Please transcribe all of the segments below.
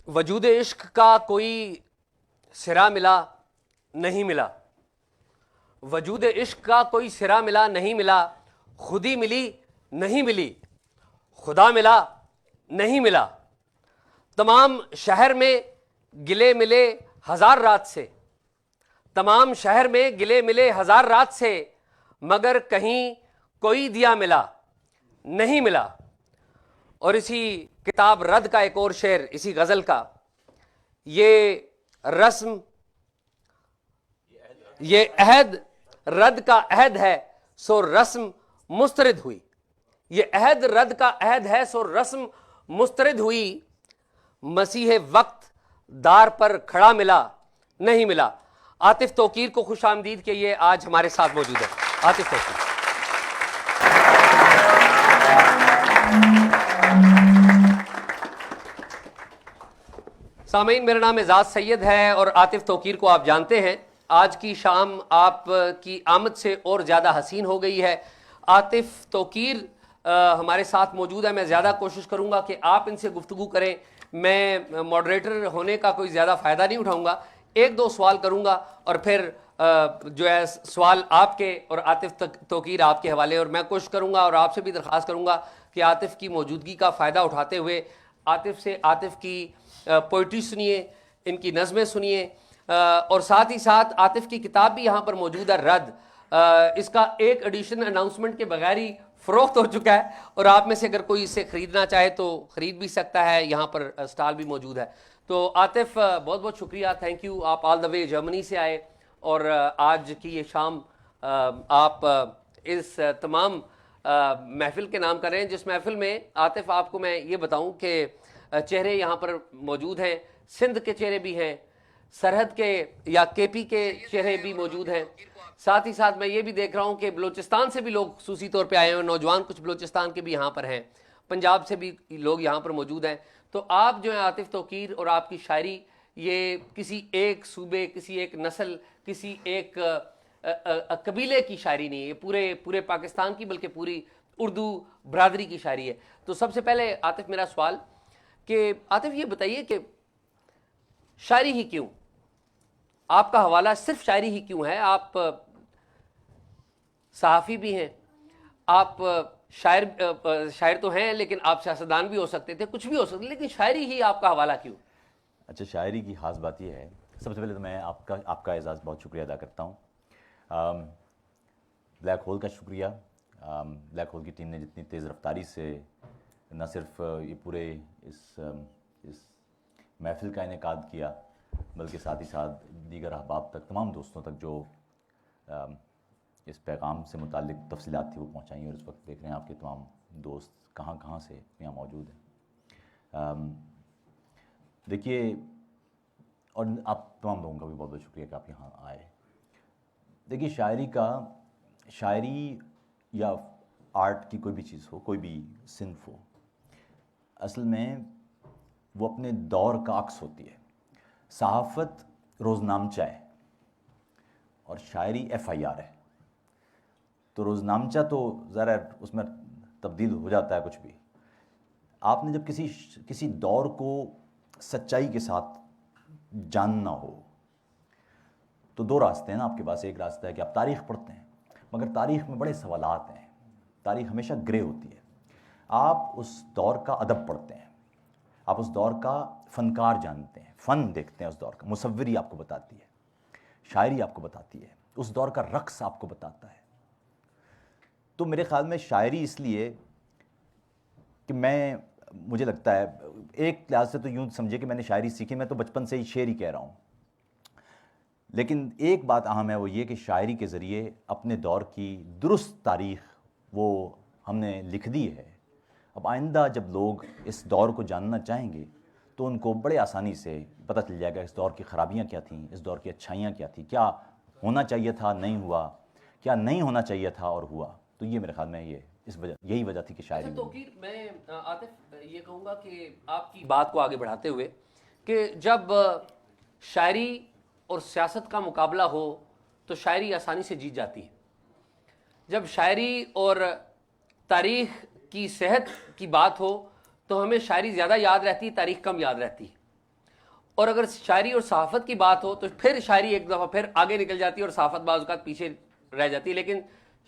وجود عشق کا کوئی سرا ملا نہیں ملا، وجود عشق کا کوئی سرا ملا نہیں ملا، خودی ملی نہیں ملی، خدا ملا نہیں ملا۔ تمام شہر میں گلے ملے ہزار رات سے، تمام شہر میں گلے ملے ہزار رات سے، مگر کہیں کوئی دیا ملا نہیں ملا۔ اور اسی کتاب رد کا ایک اور شعر، اسی غزل کا، یہ رسم یہ عہد رد کا عہد ہے سو رسم مسترد ہوئی، یہ عہد رد کا عہد ہے سو رسم مسترد ہوئی، مسیح وقت دار پر کھڑا ملا نہیں ملا۔ عاطف توقیر کو خوش آمدید کہ یہ آج ہمارے ساتھ موجود ہے۔ عاطف توقیر۔ سامعین، میرا نام اعزاز سید ہے اور عاطف توقیر کو آپ جانتے ہیں۔ آج کی شام آپ کی آمد سے اور زیادہ حسین ہو گئی ہے۔ عاطف توقیر ہمارے ساتھ موجود ہے۔ میں زیادہ کوشش کروں گا کہ آپ ان سے گفتگو کریں۔ میں ماڈریٹر ہونے کا کوئی زیادہ فائدہ نہیں اٹھاؤں گا، ایک دو سوال کروں گا اور پھر جو ہے سوال آپ کے اور عاطف توقیر آپ کے حوالے، اور میں کوشش کروں گا اور آپ سے بھی درخواست کروں گا کہ عاطف کی موجودگی کا فائدہ اٹھاتے ہوئے عاطف سے عاطف کی پوئٹری سنیے، ان کی نظمیں سنیے، اور ساتھ ہی ساتھ عاطف کی کتاب بھی یہاں پر موجود ہے، رد۔ اس کا ایک ایڈیشن اناؤنسمنٹ کے بغیر ہی فروخت ہو چکا ہے، اور آپ میں سے اگر کوئی اسے خریدنا چاہے تو خرید بھی سکتا ہے، یہاں پر اسٹال بھی موجود ہے۔ تو عاطف، بہت بہت شکریہ، تھینک یو، آپ آل دا وے جرمنی سے آئے، اور آج کی یہ شام آپ اس تمام محفل کے نام کر رہے ہیں، جس محفل میں عاطف آپ کو میں یہ بتاؤں کہ چہرے یہاں پر موجود ہیں، سندھ کے چہرے بھی ہیں، سرحد کے یا کے پی کے چہرے بھی موجود ہیں، ساتھ ہی ساتھ میں یہ بھی دیکھ رہا ہوں کہ بلوچستان سے بھی لوگ خصوصی طور پہ آئے ہیں، نوجوان کچھ بلوچستان کے بھی یہاں پر ہیں، پنجاب سے بھی لوگ یہاں پر موجود ہیں۔ تو آپ جو ہیں عاطف توقیر اور آپ کی شاعری یہ کسی ایک صوبے، کسی ایک نسل، کسی ایک قبیلے کی شاعری نہیں ہے، یہ پورے پاکستان کی بلکہ پوری اردو برادری کی شاعری ہے۔ تو سب سے پہلے عاطف میرا سوال کہ عاطف یہ بتائیے کہ شاعری ہی کیوں؟ آپ کا حوالہ صرف شاعری ہی کیوں ہے؟ آپ صحافی بھی ہیں، آپ شاعر تو ہیں، لیکن آپ سیاستدان بھی ہو سکتے تھے، کچھ بھی ہو سکتے، لیکن شاعری ہی آپ کا حوالہ کیوں؟ اچھا، شاعری کی خاص بات یہ ہے، سب سے پہلے تو میں آپ کا اعزاز بہت شکریہ ادا کرتا ہوں۔ بلیک ہول کا شکریہ، بلیک ہول کی ٹیم نے جتنی تیز رفتاری سے نہ صرف یہ پورے اس محفل کا انعقاد کیا، بلکہ ساتھ ہی ساتھ دیگر احباب تک، تمام دوستوں تک جو اس پیغام سے متعلق تفصیلات تھی وہ پہنچائیں، اور اس وقت دیکھ رہے ہیں آپ کے تمام دوست کہاں کہاں سے یہاں موجود ہیں۔ دیکھیے، اور آپ تمام لوگوں کا بھی بہت بہت شکریہ کہ آپ یہاں آئے۔ دیکھیے، شاعری یا آرٹ کی کوئی بھی چیز ہو، کوئی بھی صنف ہو، اصل میں وہ اپنے دور کا عکس ہوتی ہے۔ صحافت روزنامچہ ہے اور شاعری FIR ہے۔ تو روزنامچہ تو ذرا اس میں تبدیل ہو جاتا ہے کچھ بھی۔ آپ نے جب کسی دور کو سچائی کے ساتھ جاننا ہو تو دو راستے ہیں نا آپ کے پاس۔ ایک راستہ ہے کہ آپ تاریخ پڑھتے ہیں، مگر تاریخ میں بڑے سوالات ہیں، تاریخ ہمیشہ گرے ہوتی ہے۔ آپ اس دور کا ادب پڑھتے ہیں، آپ اس دور کا فنکار جانتے ہیں، فن دیکھتے ہیں اس دور کا، مصوری آپ کو بتاتی ہے، شاعری آپ کو بتاتی ہے، اس دور کا رقص آپ کو بتاتا ہے۔ تو میرے خیال میں شاعری اس لیے کہ مجھے لگتا ہے ایک لحاظ سے تو یوں سمجھے کہ میں نے شاعری سیکھی، میں تو بچپن سے ہی شعر ہی کہہ رہا ہوں، لیکن ایک بات اہم ہے، وہ یہ کہ شاعری کے ذریعے اپنے دور کی درست تاریخ وہ ہم نے لکھ دی ہے۔ اب آئندہ جب لوگ اس دور کو جاننا چاہیں گے تو ان کو بڑے آسانی سے پتہ چل جائے گا اس دور کی خرابیاں کیا تھیں، اس دور کی اچھائیاں کیا تھیں، کیا ہونا چاہیے تھا نہیں ہوا، کیا نہیں ہونا چاہیے تھا اور ہوا۔ تو یہ میرے خیال میں یہی وجہ تھی کہ شاعری توقیر، میں عاطف یہ کہوں گا کہ آپ کی بات کو آگے بڑھاتے ہوئے کہ جب شاعری اور سیاست کا مقابلہ ہو تو شاعری آسانی سے جیت جاتی ہے، جب شاعری اور تاریخ کی صحت کی بات ہو تو ہمیں شاعری زیادہ یاد رہتی ہے، تاریخ کم یاد رہتی ہے۔ اور اگر شاعری اور صحافت کی بات ہو تو پھر شاعری ایک دفعہ پھر آگے نکل جاتی ہے اور صحافت بعض اوقات پیچھے رہ جاتی ہے. لیکن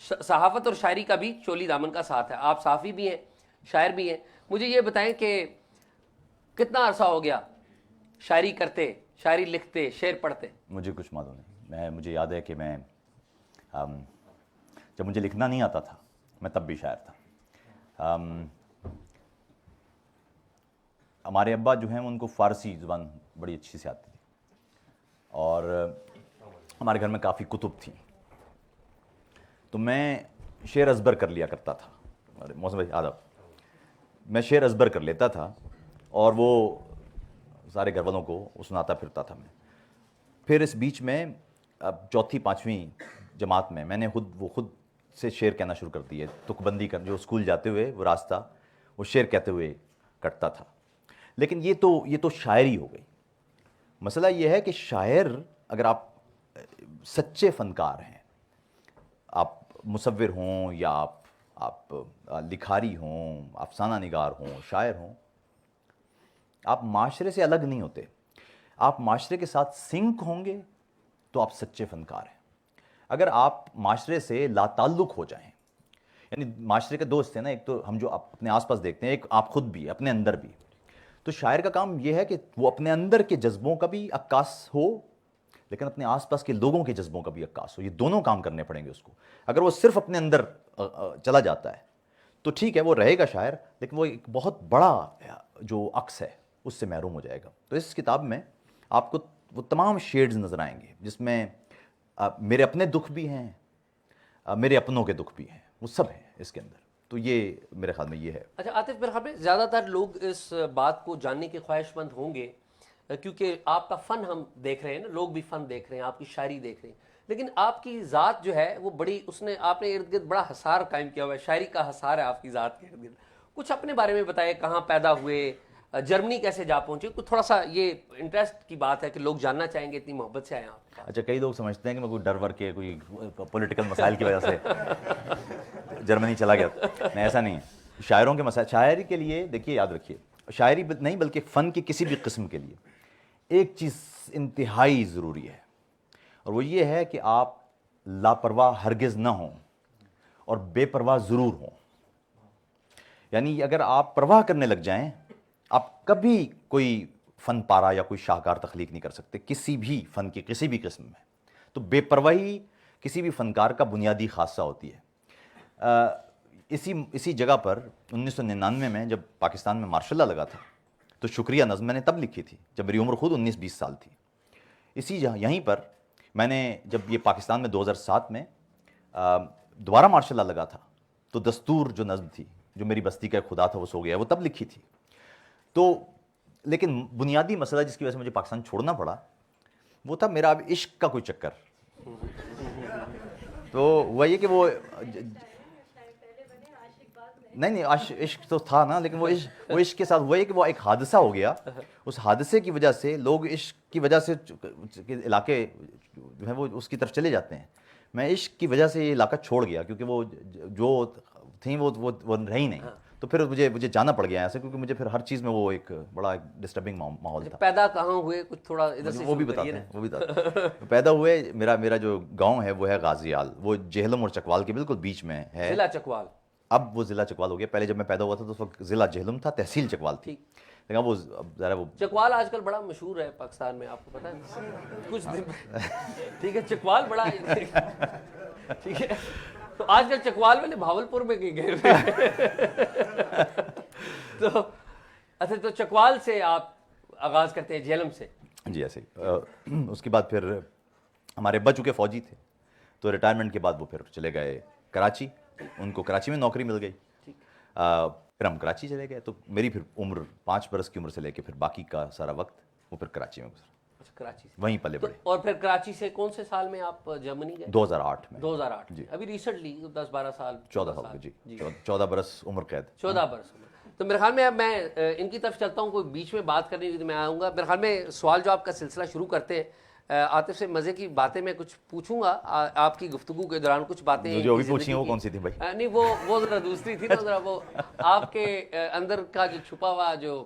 صحافت اور شاعری کا بھی چولی دامن کا ساتھ ہے. آپ صحافی بھی ہیں, شاعر بھی ہیں. مجھے یہ بتائیں کہ کتنا عرصہ ہو گیا شاعری کرتے, شاعری لکھتے, شعر پڑھتے؟ مجھے کچھ معلوم نہیں. مجھے یاد ہے کہ میں جب مجھے لکھنا نہیں آتا تھا میں تب بھی شاعر تھا. ہمارے ابا جو ہیں ان کو فارسی زبان بڑی اچھی سے آتی تھی اور ہمارے گھر میں کافی کتب تھیں, تو میں شعر ازبر کر لیا کرتا تھا. موسم بھائی آداب, میں شعر ازبر کر لیتا تھا اور وہ سارے گھر والوں کو سناتا پھرتا تھا. میں پھر اس بیچ میں اب چوتھی پانچویں جماعت میں نے خود سے شعر کہنا شروع کر دیے. تک بندی کر, جو اسکول جاتے ہوئے وہ راستہ وہ شعر کہتے ہوئے کٹتا تھا. لیکن یہ تو شاعری ہو گئی. مسئلہ یہ ہے کہ شاعر, اگر آپ سچے فنکار ہیں, آپ مصور ہوں یا آپ لکھاری ہوں, افسانہ نگار ہوں, شاعر ہوں, آپ معاشرے سے الگ نہیں ہوتے. آپ معاشرے کے ساتھ سنک ہوں گے تو آپ سچے فنکار ہیں. اگر آپ معاشرے سے لا تعلق ہو جائیں, یعنی معاشرے کے دوست ہیں نا, ایک تو ہم جو اپنے آس پاس دیکھتے ہیں, ایک آپ خود بھی اپنے اندر بھی. تو شاعر کا کام یہ ہے کہ وہ اپنے اندر کے جذبوں کا بھی عکاس ہو لیکن اپنے آس پاس کے لوگوں کے جذبوں کا بھی عکاس ہو. یہ دونوں کام کرنے پڑیں گے اس کو. اگر وہ صرف اپنے اندر چلا جاتا ہے تو ٹھیک ہے, وہ رہے گا شاعر, لیکن وہ ایک بہت بڑا جو عکس ہے اس سے محروم ہو جائے گا. تو اس کتاب میں آپ کو وہ تمام شیڈز نظر آئیں گے جس میں میرے اپنے دکھ بھی ہیں, میرے اپنوں کے دکھ بھی ہیں, وہ سب ہیں اس کے اندر. تو یہ میرے خیال میں یہ ہے. اچھا عاطف, میرے خیال میں زیادہ تر لوگ اس بات کو جاننے کے خواہش مند ہوں گے کیونکہ آپ کا فن ہم دیکھ رہے ہیں نا, لوگ بھی فن دیکھ رہے ہیں, آپ کی شاعری دیکھ رہے ہیں, لیکن آپ کی ذات جو ہے وہ بڑی, آپ نے ارد گرد بڑا حصار قائم کیا ہوا ہے, شاعری کا حصار ہے آپ کی ذات کے ارد گرد. کچھ اپنے بارے میں بتائیں, کہاں پیدا ہوئے, جرمنی کیسے جا پہنچے, کچھ تھوڑا سا یہ انٹرسٹ کی بات ہے کہ لوگ جاننا چاہیں گے, اتنی محبت سے آئے آپ. اچھا, کئی لوگ سمجھتے ہیں کہ میں کوئی ڈر ور کے کوئی پولیٹیکل مسائل کی وجہ سے جرمنی چلا گیا. نہیں, ایسا نہیں ہے. شاعروں کے مسائل, شاعری کے لیے دیکھیے, یاد رکھیے, شاعری نہیں بلکہ فن کی کسی بھی قسم کے لیے ایک چیز انتہائی ضروری ہے, اور وہ یہ ہے کہ آپ لاپرواہ ہرگز نہ ہوں اور بے پرواہ ضرور ہوں. یعنی اگر آپ پرواہ کرنے لگ جائیں, آپ کبھی کوئی فن پارا یا کوئی شاہکار تخلیق نہیں کر سکتے کسی بھی فن کی کسی بھی قسم میں. تو بے پرواہی کسی بھی فنکار کا بنیادی خاصہ ہوتی ہے. اسی جگہ پر 1999 میں جب پاکستان میں مارشل لا لگا تھا تو شکریہ نظم میں نے تب لکھی تھی جب میری عمر خود 19-20 سال تھی. یہیں پر میں نے جب یہ پاکستان میں 2007 میں دوبارہ مارشل لا لگا تھا تو دستور جو نظم تھی, جو میری بستی کا خدا تھا وہ سو گیا, وہ تب لکھی تھی. تو لیکن بنیادی مسئلہ جس کی وجہ سے مجھے پاکستان چھوڑنا پڑا وہ تھا میرا اب عشق کا کوئی چکر. تو وہ یہ کہ وہ نہیں عشق تو تھا نا, لیکن وہ عشق کے ساتھ وہ یہ کہ وہ ایک حادثہ ہو گیا. اس حادثے کی وجہ سے لوگ عشق کی وجہ سے علاقے جو ہیں وہ اس کی طرف چلے جاتے ہیں. میں عشق کی وجہ سے یہ علاقہ چھوڑ گیا کیونکہ وہ جو تھیں وہ رہی نہیں. تو پھر مجھے جانا پڑ گیا ایسے, کیونکہ مجھے پھر ہر چیز میں وہ ایک بڑا ڈسٹربنگ ماحول تھا. پیدا کہاں ہوئے, کچھ تھوڑا ادھر سے وہ بھی بتاتے ہیں. پیدا ہوئے, میرا جو گاؤں ہے وہ ہے غازی آل, وہ جہلم اور چکوال کے بالکل بیچ میں ہے. ضلع چکوال. اب وہ ضلع چکوال ہو گیا. پہلے جب میں پیدا ہوا تھا تو اس وقت ضلع جہلم تھا, تحصیل چکوال تھی. لیکن وہ ذرا وہ چکوال آج کل بڑا مشہور ہے پاکستان میں, آپ کو پتہ ہے کچھ دن. ٹھیک ہے, چکوال بڑا ٹھیک ہے. تو آج کل چکوال والے بھاولپور میں گئے تو اچھا, تو چکوال سے آپ آغاز کرتے ہیں, جہلم سے. جی ایسے ہی. اس کے بعد پھر ہمارے ابا چونکہ فوجی تھے تو ریٹائرمنٹ کے بعد وہ پھر چلے گئے کراچی. ان کو کراچی میں نوکری مل گئی. پھر ہم کراچی چلے گئے. تو میری پھر عمر 5 برس کی عمر سے لے کے پھر باقی کا سارا وقت وہ پھر کراچی میں گزرا. کراچی سے وہیں پلے بڑے. اور پھر کراچی سے کون سے سال میں آپ جرمنی گئے؟ 2008 میں. 2008 جی, ابھی ریسنٹلی 10-12 سال. 14 سال جی, 14 برس عمر قید. 14 برس. تو میرے خیال میں اب میں ان کی طرف چلتا ہوں, کوئی بیچ میں بات کرنی تو میں آؤں گا. میرے خیال میں سوال جو آپ کا سلسلہ شروع کرتے ہیں, عاطف سے مزے کی باتیں میں کچھ پوچھوں گا آپ کی گفتگو کے دوران. کچھ باتیں جو بھی پوچھی ہیں وہ کون سی تھی بھائی؟ نہیں, وہ ذرا دوسری تھی نا, ذرا وہ آپ کے اندر کا جو چھپا ہوا جو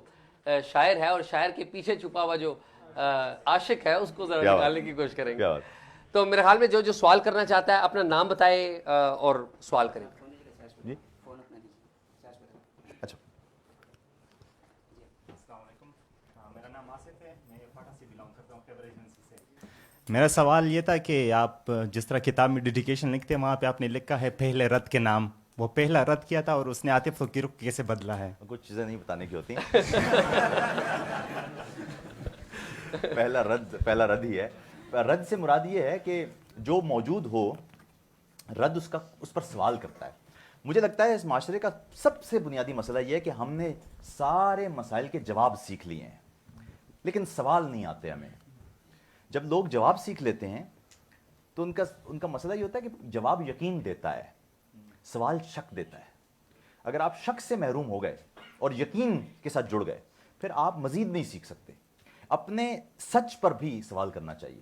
شاعر ہے اور شاعر کے پیچھے چھپا ہوا جو عاشق ہے اس کو ذرا نکالنے کی کوشش کریں گے. کیا بات. تو میرے خیال میں جو سوال کرنا چاہتا ہے اپنا نام بتائے اور سوال کریں. جی اچھا. السلام علیکم, میرا نام آصف ہے, میں پاٹا سے بلانگ کرتا ہوں, خیبر ایجنسی سے. میرا سوال یہ تھا کہ آپ جس طرح کتاب میں ڈیڈیکیشن لکھتے ہیں وہاں پہ آپ نے لکھا ہے پہلے رد کے نام, وہ پہلا رد کیا تھا اور اس نے عاطف توقیر کو کیسے بدلا ہے؟ کچھ چیزیں نہیں بتانے کی ہوتی. پہلا رد ہی ہے. رد سے مراد یہ ہے کہ جو موجود ہو, رد اس پر سوال کرتا ہے. مجھے لگتا ہے اس معاشرے کا سب سے بنیادی مسئلہ یہ ہے کہ ہم نے سارے مسائل کے جواب سیکھ لیے ہیں لیکن سوال نہیں آتے ہمیں. جب لوگ جواب سیکھ لیتے ہیں تو ان کا مسئلہ یہ ہوتا ہے کہ جواب یقین دیتا ہے, سوال شک دیتا ہے. اگر آپ شک سے محروم ہو گئے اور یقین کے ساتھ جڑ گئے پھر آپ مزید نہیں سیکھ سکتے. اپنے سچ پر بھی سوال کرنا چاہیے.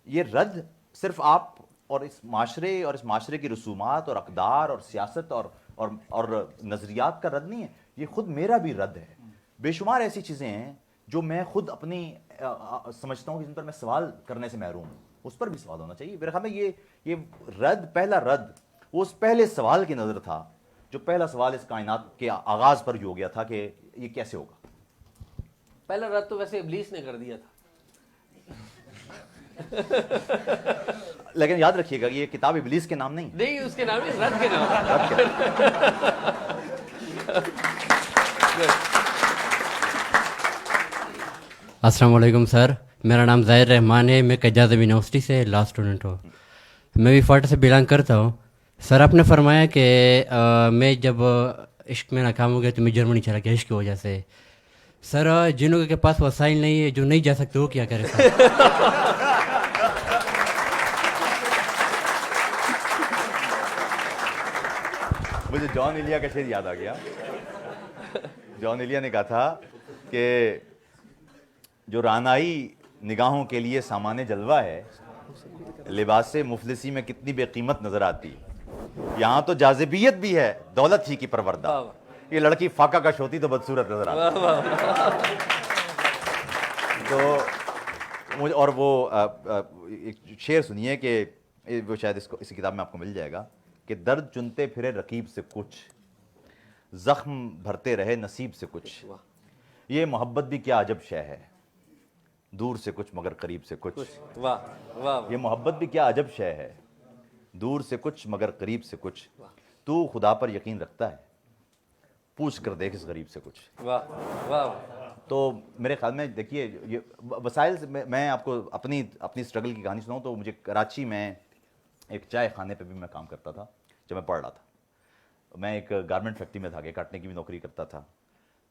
یہ رد صرف آپ اور اس معاشرے کی رسومات اور اقدار اور سیاست اور نظریات کا رد نہیں ہے, یہ خود میرا بھی رد ہے. بے شمار ایسی چیزیں ہیں جو میں خود اپنی سمجھتا ہوں کہ جن پر میں سوال کرنے سے محروم ہوں, اس پر بھی سوال ہونا چاہیے. میرے خیال میں یہ رد, پہلا رد وہ اس پہلے سوال کی نظر تھا جو پہلا سوال اس کائنات کے آغاز پر ہی ہو گیا تھا کہ یہ کیسے ہوگا. پہلا رد تو ویسے ابلیس نے کر دیا تھا. لیکن یاد رکھیے گا یہ کتاب ابلیس کے نام نہیں, نہیں اس کے نام ہے رد کے نام. السلام علیکم سر, میرا نام ظاہر رحمان ہے, میں کجاز یونیورسٹی سے لا اسٹوڈنٹ ہوں. میں بھی فاٹا سے بلانگ کرتا ہوں. سر آپ نے فرمایا کہ میں جب عشق میں ناکام ہو گیا تو میں جرمنی چلا گیا عشق کی وجہ سے. سر جنہوں کے پاس وسائل نہیں ہے, جو نہیں جا سکتے وہ کیا کرے سر؟ مجھے جان ایلیا کا شعر یاد آ گیا. جان ایلیا نے کہا تھا کہ جو رانائی نگاہوں کے لیے سامان جلوہ ہے, لباس مفلسی میں کتنی بے قیمت نظر آتی. یہاں تو جاذبیت بھی ہے دولت ہی کی پروردہ, یہ لڑکی فاقہ کش ہوتی تو بدصورت نظر آتی. تو اور وہ ایک شعر سنیے کہ وہ شاید اس کتاب میں آپ کو مل جائے گا کہ درد چنتے پھرے رقیب سے کچھ, زخم بھرتے رہے نصیب سے کچھ, یہ محبت بھی کیا عجب شے ہے, دور سے کچھ مگر قریب سے کچھ. یہ محبت بھی کیا عجب شے ہے, دور سے کچھ مگر قریب سے کچھ. تو خدا پر یقین رکھتا ہے, پوچھ کر دیکھ اس غریب سے کچھ. تو میرے خیال میں دیکھیے یہ وسائل سے میں آپ کو اپنی اسٹرگل کی کہانی سناؤں تو مجھے کراچی میں ایک چائے خانے پہ بھی میں کام کرتا تھا جب میں پڑھ رہا تھا. میں ایک گارمنٹ فیکٹری میں دھاگے کاٹنے کی بھی نوکری کرتا تھا.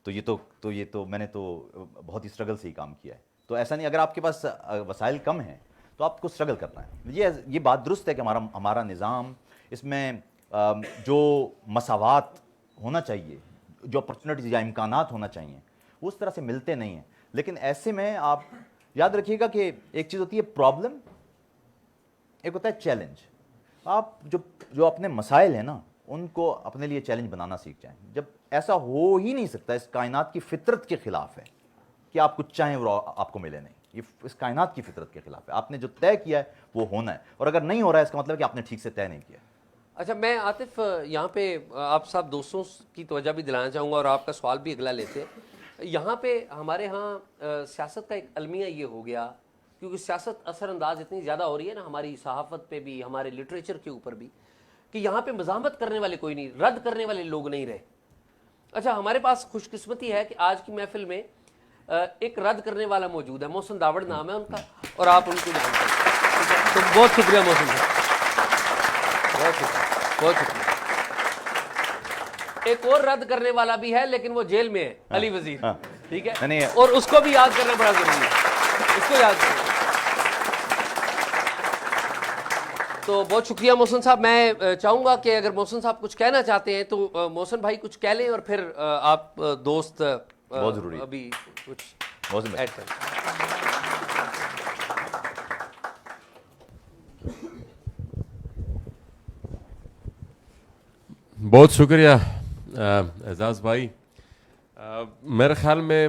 تو یہ تو میں نے تو بہت ہی اسٹرگل سے ہی کام کیا ہے. تو ایسا نہیں, اگر آپ کے پاس وسائل کم ہیں تو آپ کو اسٹرگل کرنا ہے. یہ بات درست ہے کہ ہمارا نظام, اس میں جو مساوات ہونا چاہیے, جو اپرچونیٹیز یا امکانات ہونا چاہیے وہ اس طرح سے ملتے نہیں ہیں. لیکن ایسے میں آپ یاد رکھیے گا کہ ایک چیز ہوتی ہے پرابلم, ایک ہوتا ہے چیلنج. آپ جو اپنے مسائل ہیں نا ان کو اپنے لیے چیلنج بنانا سیکھ جائیں. جب ایسا ہو ہی نہیں سکتا, اس کائنات کی فطرت کے خلاف ہے کہ آپ کچھ چاہیں اور آپ کو ملے نہیں. یہ اس کائنات کی فطرت کے خلاف ہے. آپ نے جو طے کیا ہے وہ ہونا ہے, اور اگر نہیں ہو رہا ہے اس کا مطلب ہے کہ آپ نے ٹھیک سے طے نہیں کیا. اچھا, میں عاطف یہاں پہ آپ سب دوستوں کی توجہ بھی دلانا چاہوں گا اور آپ کا سوال بھی اگلا لیتے ہیں. یہاں پہ ہمارے ہاں سیاست کا ایک المیہ یہ ہو گیا, کیونکہ سیاست اثر انداز اتنی زیادہ ہو رہی ہے نا ہماری صحافت پہ بھی, ہمارے لٹریچر کے اوپر بھی, کہ یہاں پہ مزاحمت کرنے والے کوئی نہیں, رد کرنے والے لوگ نہیں رہے. اچھا, ہمارے پاس خوش قسمتی ہے کہ آج کی محفل میں ایک رد کرنے والا موجود ہے, محسن داوڑ نام ہے ان کا, اور آپ ان کو جانتے ہیں. تو بہت شکریہ محسن صاحب, بہت شکریہ, بہت شکریہ. ایک اور رد کرنے والا بھی ہے لیکن وہ جیل میں ہے, علی وزیر, ٹھیک ہے, اور اس کو بھی یاد کرنا بڑا ضروری ہے, اس کو یاد کرنا. تو بہت شکریہ محسن صاحب. میں چاہوں گا کہ اگر محسن صاحب کچھ کہنا چاہتے ہیں تو محسن بھائی کچھ کہہ لیں, اور پھر آپ دوست بہت ضروری ابھی کچھ محسن ایڈ کریں. بہت شکریہ اعزاز بھائی. میرے خیال میں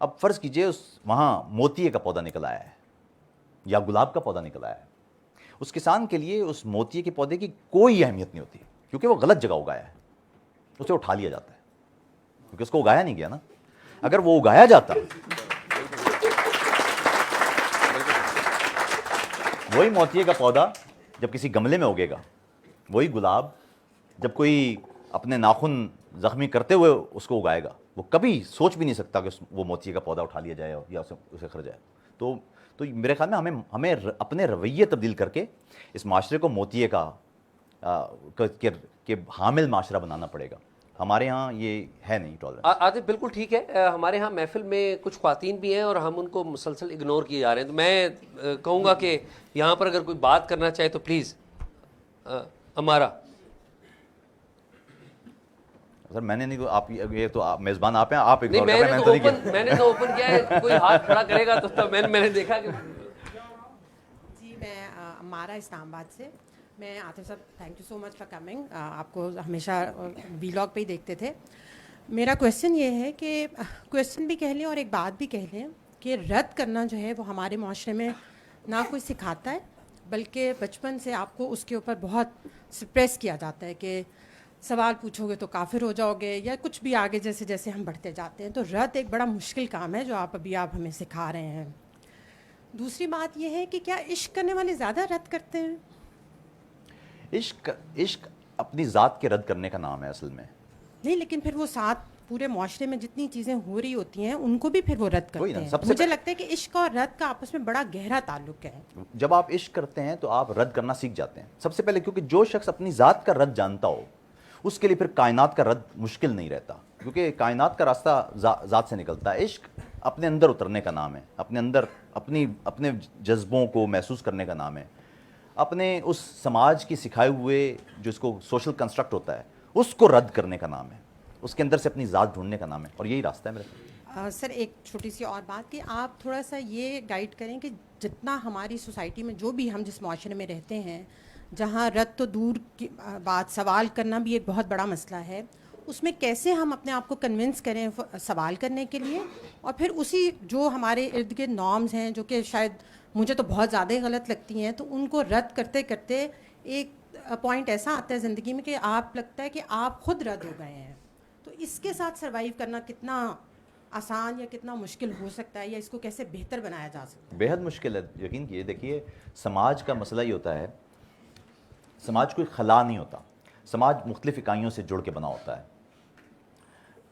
اب فرض کیجئے وہاں موتیے کا پودا نکل آیا ہے یا گلاب کا پودا نکل آیا ہے، اس کسان کے لیے اس موتیے کے پودے کی کوئی اہمیت نہیں ہوتی، کیونکہ وہ غلط جگہ اگایا ہے، اسے اٹھا لیا جاتا ہے کیونکہ اس کو اگایا نہیں گیا نا. اگر وہ اگایا جاتا، وہی موتیے کا پودا جب کسی گملے میں اگے گا، وہی گلاب جب کوئی اپنے ناخن زخمی کرتے ہوئے اس کو اگائے گا، وہ کبھی سوچ بھی نہیں سکتا کہ وہ موتیے کا پودا اٹھا لیا جائے یا اسے خر جائے. تو میرے خیال میں ہمیں اپنے رویے تبدیل کر کے اس معاشرے کو موتیے کا حامل معاشرہ بنانا پڑے گا. ہمارے ہاں یہ ہے نہیں ٹالرنس. عاطف بالکل ٹھیک ہے. ہمارے ہاں محفل میں کچھ خواتین بھی ہیں اور ہم ان کو مسلسل اگنور کیے جا رہے ہیں. تو میں کہوں گا کہ یہاں پر اگر کوئی بات کرنا چاہے تو پلیز. ہمارا سر میں نے نہیں، آپ یہ تو میزبان آپ ہیں، آپ نہیں، میں نے تو اوپن کیا ہے. کوئی ہاتھ کھڑا کرے گا تو تب میں نے دیکھا کہ جی میں ہمارا اسلام آباد سے. میں عاطف صاحب thank you so much for coming. آپ کو ہمیشہ ویلاگ پہ ہی دیکھتے تھے. میرا کویشچن یہ ہے کہ کویشچن بھی کہہ لیں اور ایک بات بھی کہہ لیں کہ رد کرنا جو ہے وہ ہمارے معاشرے میں نہ کوئی سکھاتا ہے، بلکہ بچپن سے آپ کو اس کے اوپر بہت سپریس کیا جاتا ہے کہ سوال پوچھو گے تو کافر ہو جاؤ گے یا کچھ بھی آگے جیسے جیسے ہم بڑھتے جاتے ہیں. تو رد ایک بڑا مشکل کام ہے جو آپ ہمیں سکھا رہے ہیں. دوسری بات یہ ہے کہ کیا عشق کرنے والے زیادہ رد کرتے ہیں؟ عشق اپنی ذات کے رد کرنے کا نام ہے اصل میں. نہیں، لیکن پھر وہ ساتھ پورے معاشرے میں جتنی چیزیں ہو رہی ہوتی ہیں ان کو بھی پھر وہ رد کرتے ہیں. مجھے لگتا ہے کہ عشق اور رد کا آپس میں بڑا گہرا تعلق ہے. جب آپ عشق کرتے ہیں تو آپ رد کرنا سیکھ جاتے ہیں سب سے پہلے، کیونکہ جو شخص اپنی ذات کا رد جانتا ہو اس کے لیے پھر کائنات کا رد مشکل نہیں رہتا، کیونکہ کائنات کا راستہ ذات سے نکلتا ہے. عشق اپنے اندر اترنے کا نام ہے، اپنے اندر اپنے جذبوں کو محسوس کرنے کا نام ہے، اپنے اس سماج کی سکھائے ہوئے جو اس کو سوشل کنسٹرکٹ ہوتا ہے اس کو رد کرنے کا نام ہے، اس کے اندر سے اپنی ذات ڈھونڈنے کا نام ہے، اور یہی راستہ ہے میرا. سر ایک چھوٹی سی اور بات کہ آپ تھوڑا سا یہ گائیڈ کریں کہ جتنا ہماری سوسائٹی میں جو بھی ہم جس معاشرے میں رہتے ہیں جہاں رد تو دور کی بات، سوال کرنا بھی ایک بہت بڑا مسئلہ ہے، اس میں کیسے ہم اپنے آپ کو کنونس کریں سوال کرنے کے لیے، اور پھر اسی جو ہمارے ارد گرد نارمز ہیں جو کہ شاید مجھے تو بہت زیادہ ہی غلط لگتی ہیں، تو ان کو رد کرتے کرتے ایک پوائنٹ ایسا آتا ہے زندگی میں کہ آپ لگتا ہے کہ آپ خود رد ہو گئے ہیں. تو اس کے ساتھ سروائیو کرنا کتنا آسان یا کتنا مشکل ہو سکتا ہے، یا اس کو کیسے بہتر بنایا جا سکتا ہے؟ بے حد مشکل ہے، یقین کیجیے. دیکھیے سماج کا مسئلہ یہ ہوتا ہے، سماج کوئی خلا نہیں ہوتا، سماج مختلف اکائیوں سے جڑ کے بنا ہوتا ہے.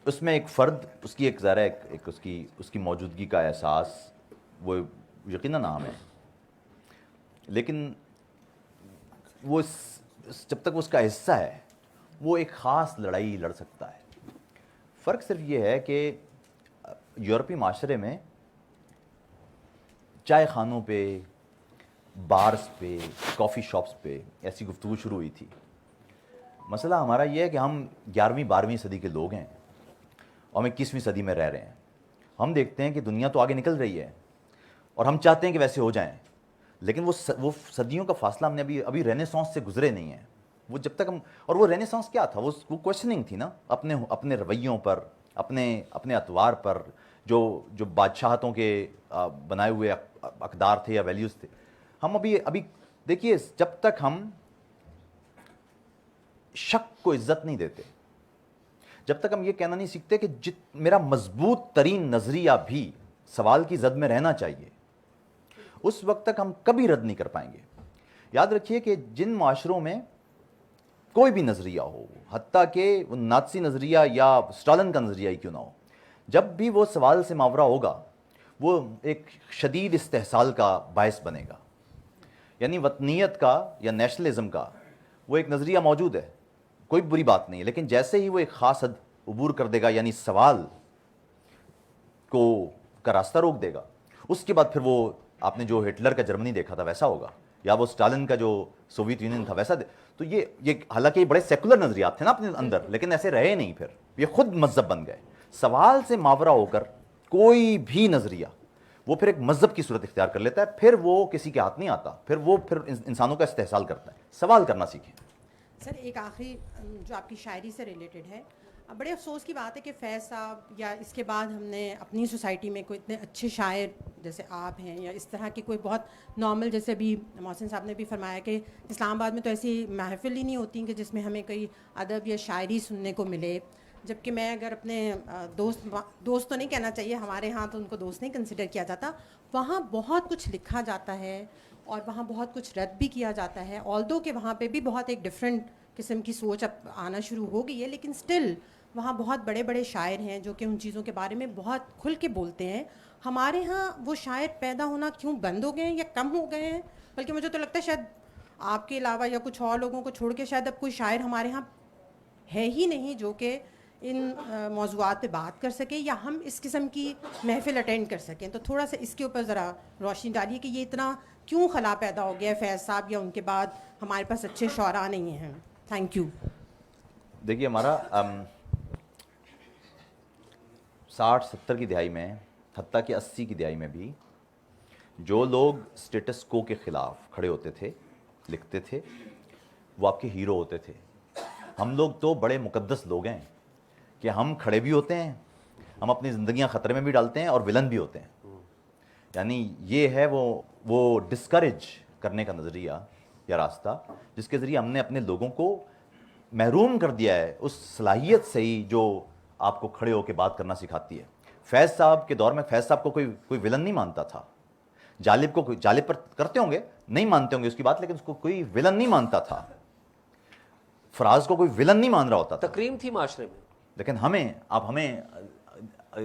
اس میں ایک فرد، اس کی ایک ذرا ایک اس کی موجودگی کا احساس وہ یقیناً عام ہے، لیکن وہ جب تک اس کا حصہ ہے وہ ایک خاص لڑائی لڑ سکتا ہے. فرق صرف یہ ہے کہ یورپی معاشرے میں چائے خانوں پہ، بارز پہ، کافی شاپس پہ ایسی گفتگو شروع ہوئی تھی. مسئلہ ہمارا یہ ہے کہ ہم 11ویں 12ویں صدی کے لوگ ہیں اور ہم 21ویں صدی میں رہ رہے ہیں. ہم دیکھتے ہیں کہ دنیا تو آگے نکل رہی ہے اور ہم چاہتے ہیں کہ ویسے ہو جائیں، لیکن وہ صدیوں کا فاصلہ ہم نے ابھی رینیسانس سے گزرے نہیں ہیں. وہ جب تک ہم، اور وہ رینیسانس کیا تھا، وہ کویشچننگ تھی نا اپنے رویوں پر، اپنے اطوار پر، جو بادشاہتوں کے بنائے ہوئے اقدار تھے یا ویلیوز تھے. ہم ابھی دیکھیے، جب تک ہم شک کو عزت نہیں دیتے، جب تک ہم یہ کہنا نہیں سیکھتے کہ میرا مضبوط ترین نظریہ بھی سوال کی زد میں رہنا چاہیے، اس وقت تک ہم کبھی رد نہیں کر پائیں گے. یاد رکھیے کہ جن معاشروں میں کوئی بھی نظریہ ہو، حتیٰ کہ وہ ناتسی نظریہ یا اسٹالن کا نظریہ ہی کیوں نہ ہو، جب بھی وہ سوال سے ماورا ہوگا وہ ایک شدید استحصال کا باعث بنے گا. یعنی وطنیت کا یا نیشنلزم کا وہ ایک نظریہ موجود ہے، کوئی بری بات نہیں ہے، لیکن جیسے ہی وہ ایک خاص حد عبور کر دے گا، یعنی سوال کا راستہ روک دے گا، اس کے بعد پھر وہ آپ نے جو ہٹلر کا جرمنی دیکھا تھا ویسا ہوگا، یا وہ اسٹالن کا جو سوویت یونین تھا ویسا. تو یہ حالانکہ یہ بڑے سیکولر نظریات تھے نا اپنے اندر، لیکن ایسے رہے نہیں، پھر یہ خود مذہب بن گئے. سوال سے ماورا ہو کر کوئی بھی نظریہ وہ پھر ایک مذہب کی صورت اختیار کر لیتا ہے، پھر وہ کسی کے ہاتھ نہیں آتا، پھر انسانوں کا استحصال کرتا ہے. سوال کرنا سیکھیں. سر ایک آخری جو آپ کی شاعری سے ریلیٹڈ ہے، بڑے افسوس کی بات ہے کہ فیض صاحب یا اس کے بعد ہم نے اپنی سوسائٹی میں کوئی اتنے اچھے شاعر جیسے آپ ہیں یا اس طرح کی کوئی بہت نارمل، جیسے ابھی محسن صاحب نے بھی فرمایا کہ اسلام آباد میں تو ایسی محفل ہی نہیں ہوتی کہ جس میں ہمیں کوئی ادب یا شاعری سننے کو ملے. جبکہ میں اگر اپنے دوست تو نہیں کہنا چاہیے، ہمارے ہاں تو ان کو دوست نہیں کنسیڈر کیا جاتا، وہاں بہت کچھ لکھا جاتا ہے اور وہاں بہت کچھ رد بھی کیا جاتا ہے. آلدو کہ وہاں پہ بھی بہت ایک ڈفرینٹ قسم کی سوچ اب آنا شروع ہو گئی ہے، لیکن سٹل وہاں بہت بڑے بڑے شاعر ہیں جو کہ ان چیزوں کے بارے میں بہت کھل کے بولتے ہیں. ہمارے ہاں وہ شاعر پیدا ہونا کیوں بند ہو گئے ہیں یا کم ہو گئے ہیں؟ بلکہ مجھے تو لگتا ہے شاید آپ کے علاوہ یا کچھ اور لوگوں کو چھوڑ کے شاید اب کوئی شاعر ہمارے ہاں ہے ہی نہیں جو کہ ان موضوعات پہ بات کر سکے یا ہم اس قسم کی محفل اٹینڈ کر سکیں. تو تھوڑا سا اس کے اوپر ذرا روشنی ڈالیے کہ یہ اتنا کیوں خلا پیدا ہو گیا ہے فیض صاحب یا ان کے بعد ہمارے پاس اچھے شعراء نہیں ہیں. Thank you. دیکھیے ہمارا 60-70 کی دہائی میں، حتیٰ کہ 80 کی دہائی میں بھی جو لوگ اسٹیٹس کو کے خلاف کھڑے ہوتے تھے، لکھتے تھے، وہ آپ کے ہیرو ہوتے تھے. ہم لوگ تو بڑے مقدس لوگ ہیں کہ ہم کھڑے بھی ہوتے ہیں، ہم اپنی زندگیاں خطرے میں بھی ڈالتے ہیں اور ولن بھی ہوتے ہیں. یعنی یہ ہے وہ ڈسکریج کرنے کا نظریہ یا راستہ جس کے ذریعے ہم نے اپنے لوگوں کو محروم کر دیا ہے اس صلاحیت سے ہی جو آپ کو کھڑے ہو کے بات کرنا سکھاتی ہے. فیض صاحب کے دور میں فیض صاحب کو کوئی ولن نہیں مانتا تھا. جالب پر کرتے ہوں گے، نہیں مانتے ہوں گے اس کی بات، لیکن اس کو کوئی ولن نہیں مانتا تھا. فراز کو کوئی ولن نہیں مان رہا ہوتا تھا. تکریم تھی معاشرے میں. لیکن ہمیں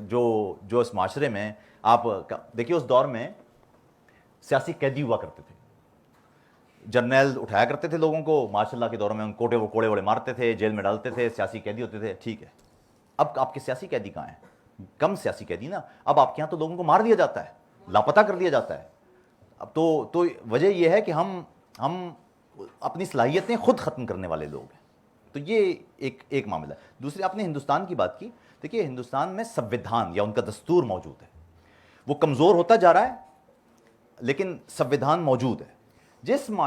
جو اس معاشرے میں آپ دیکھیے، اس دور میں سیاسی قیدی ہوا کرتے تھے، جرنیل اٹھایا کرتے تھے لوگوں کو، ماشاء اللہ کے دور میں ان کوڑے وڑے مارتے تھے، جیل میں ڈالتے تھے، سیاسی قیدی ہوتے تھے. ٹھیک ہے، اب آپ کے سیاسی قیدی کہاں ہیں؟ کم سیاسی قیدی نا. اب آپ کے یہاں تو لوگوں کو مار دیا جاتا ہے، لاپتہ کر دیا جاتا ہے. اب تو وجہ یہ ہے کہ ہم اپنی صلاحیتیں خود ختم کرنے والے لوگ ہیں. تو یہ ایک معاملہ ہے. دوسری، آپ نے ہندوستان کی بات کی. دیکھیے ہندوستان میں سویدھان یا ان کا دستور موجود ہے، وہ کمزور ہوتا جا رہا ہے لیکن سویدھان موجود ہے.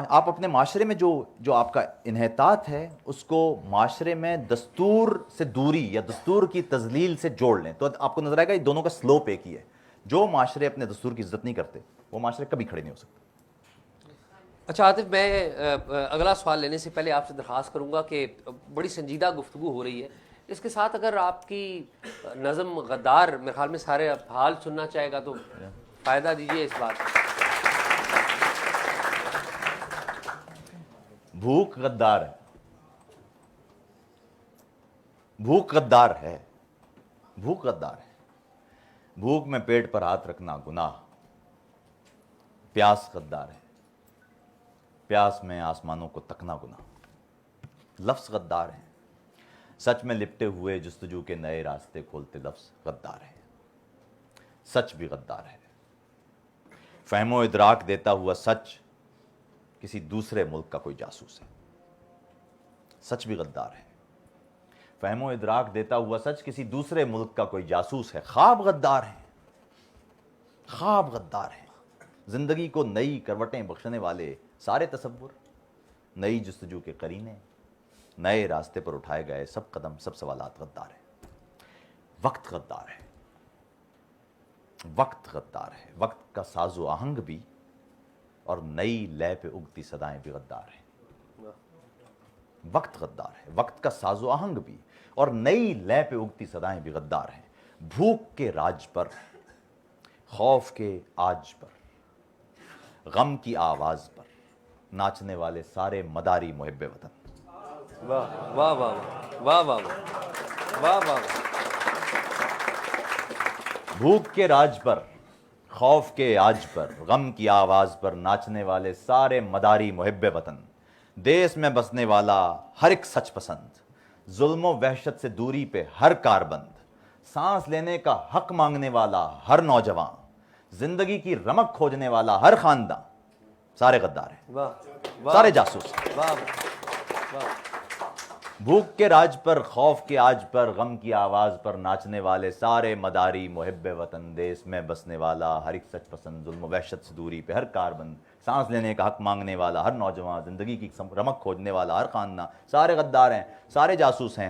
آپ اپنے معاشرے میں جو آپ کا انحطاط ہے اس کو معاشرے میں دستور سے دوری یا دستور کی تذلیل سے جوڑ لیں تو آپ کو نظر آئے گا یہ دونوں کا سلوپ ایک ہی ہے. جو معاشرے اپنے دستور کی عزت نہیں کرتے وہ معاشرے کبھی کھڑے نہیں ہو سکتے. اچھا عاطف، میں اگلا سوال لینے سے پہلے آپ سے درخواست کروں گا کہ بڑی سنجیدہ گفتگو ہو رہی ہے، اس کے ساتھ اگر آپ کی نظم غدار میرے خیال میں سارے حال سننا چاہے گا تو فائدہ دیجیے اس بات کا. بھوک غدار ہے، بھوک غدار ہے، بھوک غدار ہے. بھوک میں پیٹ پر ہاتھ رکھنا گناہ. پیاس غدار ہے، پیاس میں آسمانوں کو تکنا گناہ. لفظ غدار ہے، سچ میں لپٹے ہوئے جستجو کے نئے راستے کھولتے لفظ غدار ہے. سچ بھی غدار ہے. فہم و ادراک دیتا ہوا سچ کسی دوسرے ملک کا کوئی جاسوس ہے. سچ بھی غدار ہے. فہم و ادراک دیتا ہوا سچ کسی دوسرے ملک کا کوئی جاسوس ہے. خواب غدار ہیں، خواب غدار ہیں. زندگی کو نئی کروٹیں بخشنے والے سارے تصور، نئی جستجو کے قرینے، نئے راستے پر اٹھائے گئے سب قدم، سب سوالات غدار ہیں. وقت غدار ہے، وقت غدار ہے. وقت کا ساز و آہنگ بھی اور نئی لے پہ اگتی صدائیں بھی غدار ہیں. وقت غدار ہے، وقت کا ساز و آہنگ بھی اور نئی لے پہ اگتی صدائیں بھی غدار ہیں. بھوک کے راج پر، خوف کے آج پر، غم کی آواز پر ناچنے والے سارے مداری محب وطن. واہ واہ واہ واہ واہ واہ واہ. بھوک کے راج پر، خوف کے آج پر، غم کی آواز پر ناچنے والے سارے مداری محب وطن. دیس میں بسنے والا ہر ایک سچ پسند، ظلم و وحشت سے دوری پہ ہر کاربند، سانس لینے کا حق مانگنے والا ہر نوجوان، زندگی کی رمق کھوجنے والا ہر خاندان. سارے غدار ہیں، سارے جاسوس ہیں. بھوک کے راج پر، خوف کے آج پر، غم کی آواز پر ناچنے والے سارے مداری محب وطن. دیس میں بسنے والا ہر ایک سچ پسند، ظلم و وحشت سے دوری پہ ہر کاربند، سانس لینے کا حق مانگنے والا ہر نوجوان، زندگی کی رمق کھوجنے والا ہر خاندان. سارے غدار ہیں، سارے جاسوس ہیں.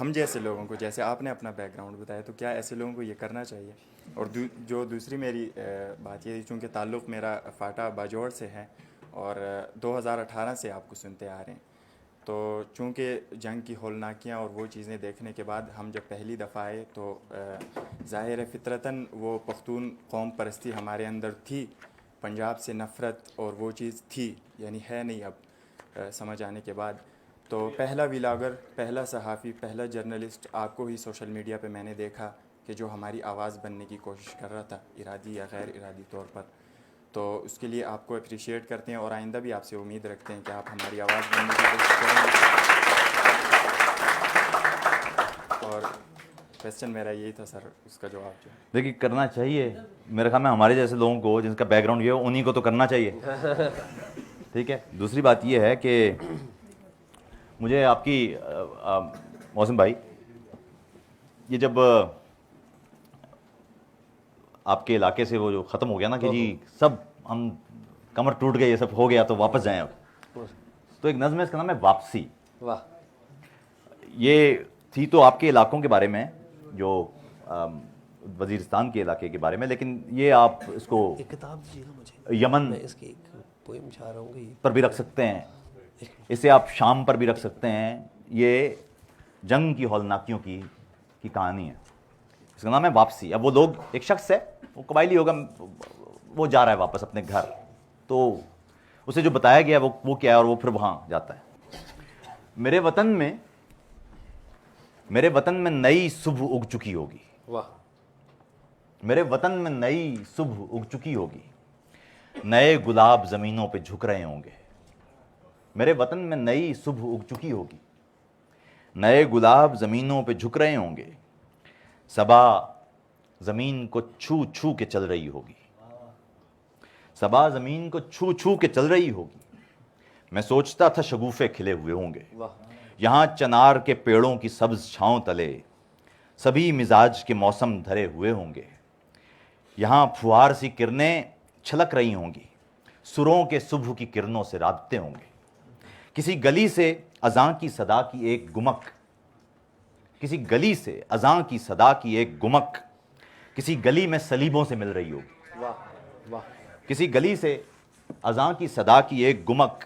ہم جیسے لوگوں کو، جیسے آپ نے اپنا بیک گراؤنڈ بتایا، تو کیا ایسے لوگوں کو یہ کرنا چاہیے؟ اور جو دوسری میری بات یہ ہے، چونکہ تعلق میرا فاٹا باجوڑ سے ہے اور 2018 سے آپ کو سنتے آ رہے ہیں، تو چونکہ جنگ کی ہولناکیاں اور وہ چیزیں دیکھنے کے بعد ہم جب پہلی دفعہ آئے تو ظاہر ہے فطرتاً وہ پختون قوم پرستی ہمارے اندر تھی، پنجاب سے نفرت اور وہ چیز تھی، یعنی ہے نہیں اب سمجھ آنے کے بعد. تو پہلا ولاگر، پہلا صحافی، پہلا جرنلسٹ آپ کو ہی سوشل میڈیا پہ میں نے دیکھا کہ جو ہماری آواز بننے کی کوشش کر رہا تھا، ارادی یا غیر ارادی طور پر. تو اس کے لیے آپ کو اپریشیٹ کرتے ہیں اور آئندہ بھی آپ سے امید رکھتے ہیں کہ آپ ہماری آواز بننے کی کوشش کریں گے. اور کویسچن میرا یہی تھا سر، اس کا جواب جو ہے دیکھیے کرنا چاہیے، میرے خیال میں ہمارے جیسے لوگوں کو جن کا بیک گراؤنڈ یہ ہو انہیں کو تو کرنا چاہیے. ٹھیک ہے. دوسری بات یہ ہے کہ مجھے آپ کی محسن بھائی، یہ جب آپ کے علاقے سے وہ جو ختم ہو گیا نا کہ جی سب ہم کمر ٹوٹ گئے، یہ سب ہو گیا تو واپس جائیں اب، تو ایک نظم ہے اس کا نام ہے واپسی. واہ. یہ تھی تو آپ کے علاقوں کے بارے میں، جو وزیرستان کے علاقے کے بارے میں، لیکن یہ آپ اس کو کتاب دیجیے نا مجھے، یمن میں اس کی ایک پوئم چاہ رہا ہوں. پر بھی رکھ سکتے ہیں، اسے آپ شام پر بھی رکھ سکتے ہیں. یہ جنگ کی ہولناکیوں کی کہانی ہے، اس کا نام ہے واپسی. اب وہ لوگ، ایک شخص ہے، وہ قبائلی ہوگا، وہ جا رہا ہے واپس اپنے گھر، تو اسے جو بتایا گیا وہ کیا ہے، اور وہ پھر وہاں جاتا ہے. میرے وطن میں نئی صبح اگ چکی ہوگی. واہ. میرے وطن میں نئی صبح اگ چکی ہوگی، نئے گلاب زمینوں پہ جھک رہے ہوں گے. میرے وطن میں نئی صبح اگ چکی ہوگی، نئے گلاب زمینوں پہ جھک رہے ہوں گے. صبا زمین کو چھو چھو کے چل رہی ہوگی، صبا زمین کو چھو چھو کے چل رہی ہوگی. میں سوچتا تھا شگوفے کھلے ہوئے ہوں گے، یہاں چنار کے پیڑوں کی سبز چھاؤں تلے سبھی مزاج کے موسم دھرے ہوئے ہوں گے. یہاں پھوار سی کرنیں چھلک رہی ہوں گی، سروں کے صبح کی کرنوں سے رابطے ہوں گے. کسی گلی سے اذان کی صدا کی ایک گمک، کسی گلی سے اذان کی صدا کی ایک گمک کسی گلی میں صلیبوں سے مل رہی ہوگی. واہ واہ. کسی گلی سے اذان کی صدا کی ایک گمک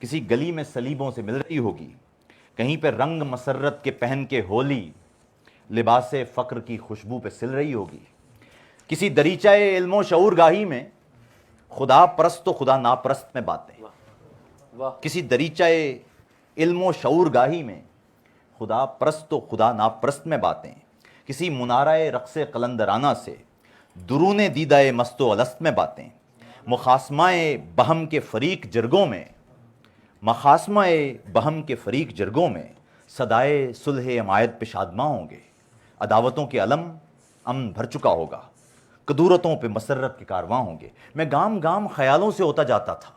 کسی گلی میں صلیبوں سے مل رہی ہوگی. کہیں پہ رنگ مسرت کے پہن کے ہولی لباس فقر کی خوشبو پہ سل رہی ہوگی. کسی دریچہ علم و شعور گاہی میں خدا پرست و خدا ناپرست میں باتیں. کسی دریچہ علم و شعور گاہی میں خدا پرست و خدا ناپرست میں باتیں. کسی منارہ رقص قلندرانہ سے درون دیدہ مست و الست میں باتیں. مخاصمہ بہم کے فریق جرگوں میں، مخاصمہ بہم کے فریق جرگوں میں صدائے صلح عمایت پہ شادماں ہوں گے. عداوتوں کے علم امن بھر چکا ہوگا، کدورتوں پہ مسرت کے کارواں ہوں گے. میں گام گام خیالوں سے ہوتا جاتا تھا،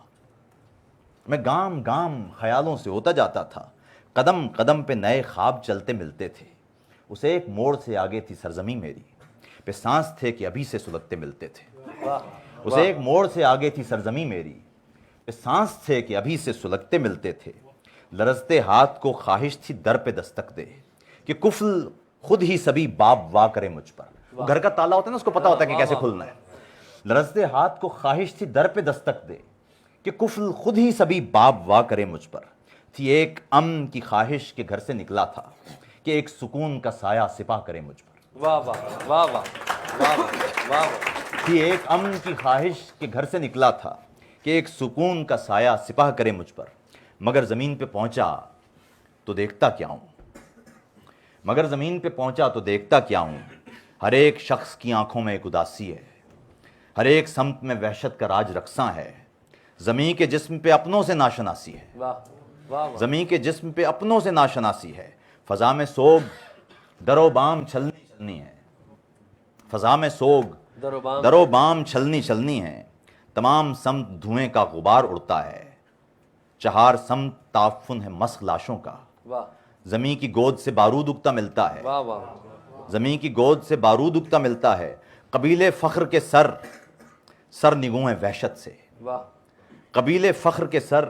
میں گام گام خیالوں سے ہوتا جاتا تھا. قدم قدم پہ نئے خواب چلتے ملتے تھے. اسے ایک موڑ سے آگے تھی سرزمین میری پہ سانس تھے کہ ابھی سے سلگتے ملتے تھے. اسے ایک موڑ سے آگے تھی سرزمین میری پہ سانس تھے کہ ابھی سے سلگتے ملتے تھے. لرزتے ہاتھ کو خواہش تھی در پہ دستک دے کہ قفل خود ہی سبھی باب وا کرے مجھ پر. وہ گھر کا تالا ہوتا ہے نا، اس کو پتا ہوتا ہے کہ کیسے کھلنا ہے. لرزتے ہاتھ کو خواہش تھی در پہ دستک دے کہ قفل خود ہی سبھی باب وا کرے مجھ پر. تھی ایک امن کی خواہش کے گھر سے نکلا تھا کہ ایک سکون کا سایہ سپاہ کرے مجھ پر. واہ واہ واہ واہ واہ واہ. تھی ایک امن کی خواہش کے گھر سے نکلا تھا کہ ایک سکون کا سایہ سپاہ کرے مجھ پر. مگر زمین پہ پہنچا تو دیکھتا کیا ہوں، مگر زمین پہ پہنچا تو دیکھتا کیا ہوں. ہر ایک شخص کی آنکھوں میں ایک اداسی ہے، ہر ایک سمت میں وحشت کا راج رقصاں ہے. زمین کے جسم پہ اپنوں سے ناشناسی ہے، واہ واہ. زمین کے جسم پہ اپنوں سے ناشناسی ہے. فضا میں سوگ در و بام چھلنی چھلنی ہے، فضا میں سوگ در و بام چھلنی چھلنی ہے. تمام سمت دھوئیں کا غبار اڑتا ہے، چہار سمت تعفن ہے مسخ لاشوں کا. واہ. زمین کی گود سے بارود اگتا ملتا ہے، واہ واہ. زمین کی گود سے بارود اگتا ملتا ہے. قبیلے فخر کے سر نگوں ہیں وحشت سے، واہ. قبیلے فخر کے سر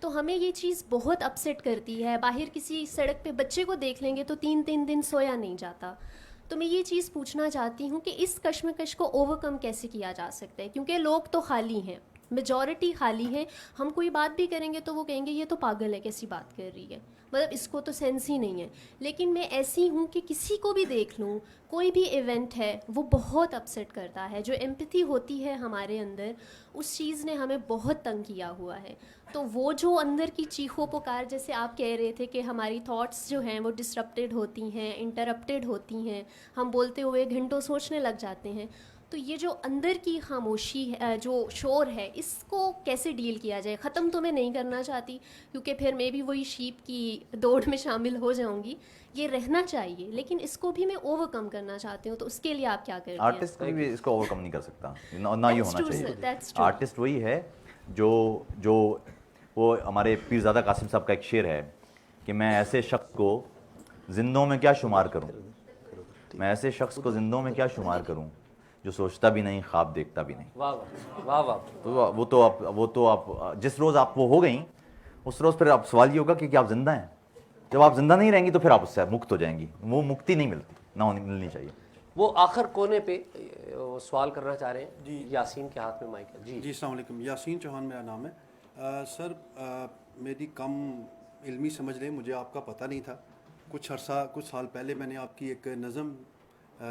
تو ہمیں یہ چیز بہت اپسیٹ کرتی ہے. باہر کسی سڑک پہ بچے کو دیکھ لیں گے تو 3 دن سویا نہیں جاتا. تو میں یہ چیز پوچھنا چاہتی ہوں کہ اس کشمکش کو اوور کم کیسے کیا جا سکتا ہے, کیونکہ لوگ تو خالی ہیں, میجورٹی خالی ہے. ہم کوئی بات بھی کریں گے تو وہ کہیں گے یہ تو پاگل ہے, کیسی بات کر رہی ہے, مطلب اس کو تو سینس ہی نہیں ہے. لیکن میں ایسی ہوں کہ کسی کو بھی دیکھ لوں, کوئی بھی ایونٹ ہے وہ بہت اپسیٹ کرتا ہے. جو ایمپتھی ہوتی ہے ہمارے اندر, اس چیز نے ہمیں بہت تنگ کیا ہوا ہے. تو وہ جو اندر کی چیخو پکار, جیسے آپ کہہ رہے تھے کہ ہماری تھاٹس جو ہیں وہ ڈسرپٹیڈ ہوتی ہیں, انٹرپٹیڈ ہوتی ہیں, ہم بولتے ہوئے گھنٹوں سوچنے لگ جاتے ہیں. تو یہ جو اندر کی خاموشی ہے, جو شور ہے, اس کو کیسے ڈیل کیا جائے؟ ختم تو میں نہیں کرنا چاہتی کیونکہ پھر میں بھی وہی شیپ کی دوڑ میں شامل ہو جاؤں گی. یہ رہنا چاہیے, لیکن اس کو بھی میں اوور کم کرنا چاہتی ہوں. تو اس کے لیے آپ کیا کرتے ہیں؟ آرٹسٹ بھی اس کو اوور کم نہیں کر سکتا, نہ یہ ہونا چاہیے. آرٹسٹ وہی ہے جو وہ ہمارے پیرزادہ قاسم صاحب کا ایک شعر ہے کہ میں ایسے شخص کو زندوں میں کیا شمار کروں, میں ایسے شخص کو زندوں میں کیا شمار کروں جو سوچتا بھی نہیں, خواب دیکھتا بھی نہیں. واہ واہ واہ. تو وہ تو آپ جس روز آپ وہ ہو گئیں, اس روز پھر آپ سوال یہ ہوگا کہ آپ زندہ ہیں. جب آپ زندہ نہیں رہیں گی تو پھر آپ اس سے مکت ہو جائیں گی. وہ مکتی نہیں ملتی, نہ ملنی چاہیے. وہ آخر کونے پہ سوال کرنا چاہ رہے ہیں. جی یاسین کے ہاتھ میں مائک ہے. جی السلام علیکم. یاسین چوہان میرا نام ہے. سر میری کم علمی سمجھ لیں, مجھے آپ کا پتہ نہیں تھا. کچھ سال پہلے میں نے آپ کی ایک نظم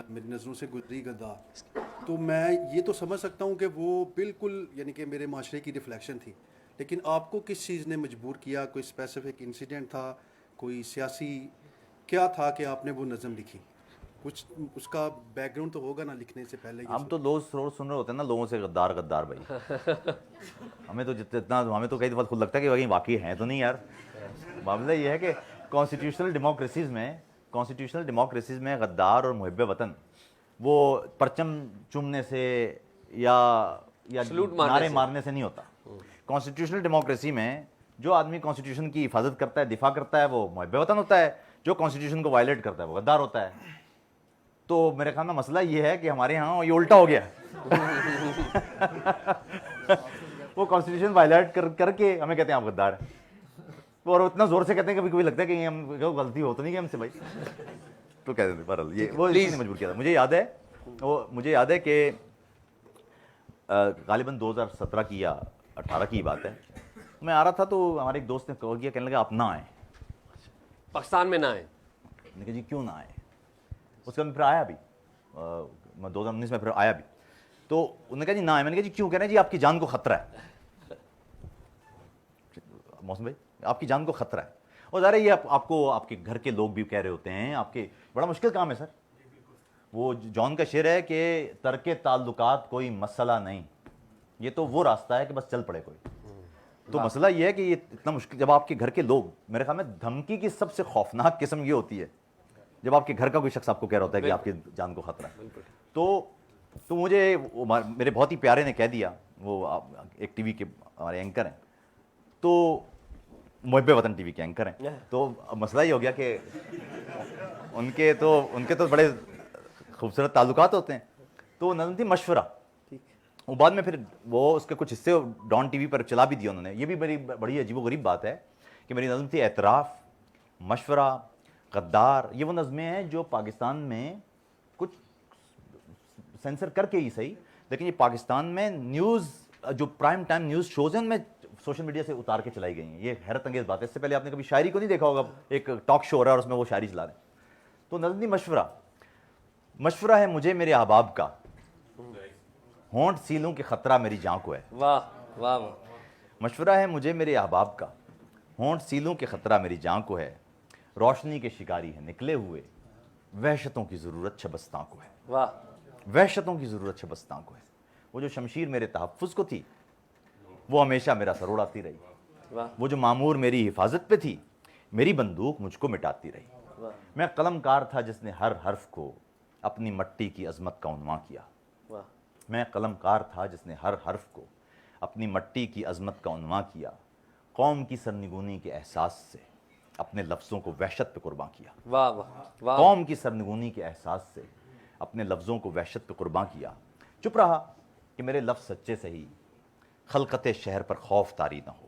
میری نظروں سے گزری, غدار, تو میں یہ تو سمجھ سکتا ہوں کہ وہ بالکل یعنی کہ میرے معاشرے کی ریفلیکشن تھی. لیکن آپ کو کس چیز نے مجبور کیا؟ کوئی اسپیسیفک انسیڈنٹ تھا, کوئی سیاسی کیا تھا کہ آپ نے وہ نظم لکھی؟ کچھ اس کا بیک گراؤنڈ تو ہوگا نا لکھنے سے پہلے. ہم تو روز سن رہے ہوتے ہیں نا لوگوں سے غدار غدار بھائی. ہمیں تو کئی دفعہ خود لگتا ہے کہ واقعی ہیں تو نہیں یار. معاملہ یہ ہے کہ کانسٹیٹیوشنل ڈیموکریسیز میں غدار اور محب وطن وہ پرچم چومنے سے یا نعرے مارنے سے نہیں ہوتا. کانسٹیٹیوشنل ڈیموکریسی میں جو آدمی کانسٹیٹیوشن کی حفاظت کرتا ہے, دفاع کرتا ہے, وہ محب وطن ہوتا ہے. جو کانسٹیٹیوشن کو وائلیٹ کرتا ہے وہ غدار ہوتا ہے. تو میرے خیال میں مسئلہ یہ ہے کہ ہمارے ہاں یہ الٹا ہو گیا. وہ کانسٹیٹیوشن وائلیٹ کر کے ہمیں کہتے ہیں آپ غدار ہیں, اور اتنا زور سے کہتے ہیں, کبھی کبھی لگتا ہے کہ ہم غلطی ہو تو نہیں کہ ہم سے بھائی, تو کہہ دیتے بہرحال یہ وہ نے مجبور کیا تھا. مجھے یاد ہے کہ غالباً 2017 کی یا 18 کی بات ہے. میں آ رہا تھا تو ہمارے ایک دوست نے کال کیا, کہنے لگا آپ نہ آئیں, پاکستان میں نہ آئیں. میں نے کہا جی کیوں نہ آئیں؟ اس کا میں پھر آیا بھی, میں 2019 میں پھر آیا بھی. تو انہوں نے کہا جی نہ آئے. میں نے کہا جی کیوں؟ کہہ رہے ہیں جی آپ کی جان کو خطرہ ہے. محسن بھائی آپ کی جان کو خطرہ ہے. اور ظاہر ہے یہ آپ کو آپ کے گھر کے لوگ بھی کہہ رہے ہوتے ہیں, آپ کے بڑا مشکل کام ہے سر. وہ جان کا شعر ہے کہ ترک تعلقات کوئی مسئلہ نہیں, یہ تو وہ راستہ ہے کہ بس چل پڑے کوئی. تو مسئلہ یہ ہے کہ یہ اتنا مشکل, جب آپ کے گھر کے لوگ, میرے خیال میں دھمکی کی سب سے خوفناک قسم یہ ہوتی ہے جب آپ کے گھر کا کوئی شخص آپ کو کہہ رہا ہوتا ہے کہ آپ کی جان کو خطرہ ہے. تو مجھے میرے بہت ہی پیارے نے کہہ دیا, وہ ایک ٹی وی کے ہمارے اینکر ہیں, تو محب وطن ٹی وی کے اینکر ہیں. تو مسئلہ یہ ہو گیا کہ ان کے تو بڑے خوبصورت تعلقات ہوتے ہیں. تو نظم تھی مشورہ. وہ بعد میں پھر وہ اس کے کچھ حصے ڈان ٹی وی پر چلا بھی دیا انہوں نے. یہ بھی بڑی عجیب و غریب بات ہے کہ میری نظم تھی اعتراف, مشورہ, غدار. یہ وہ نظمیں ہیں جو پاکستان میں کچھ سینسر کر کے ہی صحیح, لیکن یہ پاکستان میں نیوز جو پرائم ٹائم نیوز شوز ہیں ان میں سوشل میڈیا سے اتار کے چلائی گئی ہیں. یہ حیرت انگیز بات ہے. اس سے پہلے آپ نے کبھی شاعری کو نہیں دیکھا ہوگا, ایک ٹاک شو ہو رہا ہے اور اس میں وہ شاعری چلا رہے ہیں. تو نظم تھی مشورہ ہے مجھے میرے احباب کا, ہونٹ سیلوں کے خطرہ میری جان کو ہے. واہ واہ. مشورہ ہے مجھے میرے احباب کا, ہونٹ سیلوں کے خطرہ میری جان کو ہے. روشنی کے شکاری ہیں نکلے ہوئے, وحشتوں کی ضرورت شبستاں کو ہے. واہ. وحشتوں کی ضرورت شبستاں کو ہے. وہ جو شمشیر میرے تحفظ کو تھی وہ ہمیشہ میرا سر اڑاتی رہی. وہ جو معمور میری حفاظت پہ تھی میری بندوق مجھ کو مٹاتی رہی. میں قلم کار تھا جس نے ہر حرف کو اپنی مٹی کی عظمت کا عنواں کیا. میں قلم کار تھا جس نے ہر حرف کو اپنی مٹی کی عظمت کا عنواں کیا. قوم کی سرنگونی کے احساس سے اپنے لفظوں کو وحشت پہ قرباں کیا. واہ واہ. قوم کی سرنگونی کے احساس سے اپنے لفظوں کو وحشت پہ قرباں کیا. چپ رہا کہ میرے لفظ سچے صحیح, خلقت شہر پر خوف طاری نہ ہو.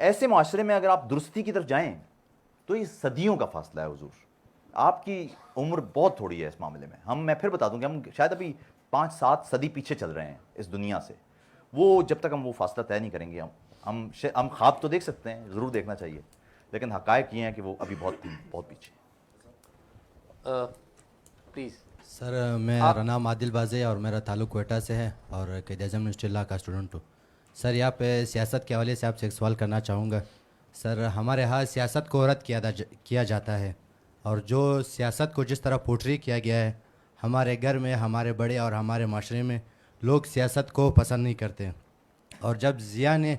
ایسے معاشرے میں اگر آپ درستی کی طرف جائیں تو یہ صدیوں کا فاصلہ ہے حضور. آپ کی عمر بہت تھوڑی ہے اس معاملے میں. میں پھر بتا دوں کہ ہم شاید ابھی 5-7 صدی پیچھے چل رہے ہیں اس دنیا سے. وہ جب تک ہم وہ فاصلہ طے نہیں کریں گے, ہم خواب تو دیکھ سکتے ہیں, ضرور دیکھنا چاہیے, لیکن حقائق یہ ہیں کہ وہ ابھی بہت پیچھے. پلیز سر, میرا نام عادل باز ہے اور میرا تعلق کوئٹہ سے ہے اور قائد اعظم یونیورسٹی لا کا اسٹوڈنٹ ہوں. سر, یہاں پہ سیاست کے حوالے سے آپ سے ایک سوال کرنا چاہوں گا. سر, ہمارے ہاں سیاست کو رد کیا جاتا ہے, اور جو سیاست کو جس طرح پورٹری کیا گیا ہے, ہمارے گھر میں ہمارے بڑے اور ہمارے معاشرے میں لوگ سیاست کو پسند نہیں کرتے. اور جب ضیاء نے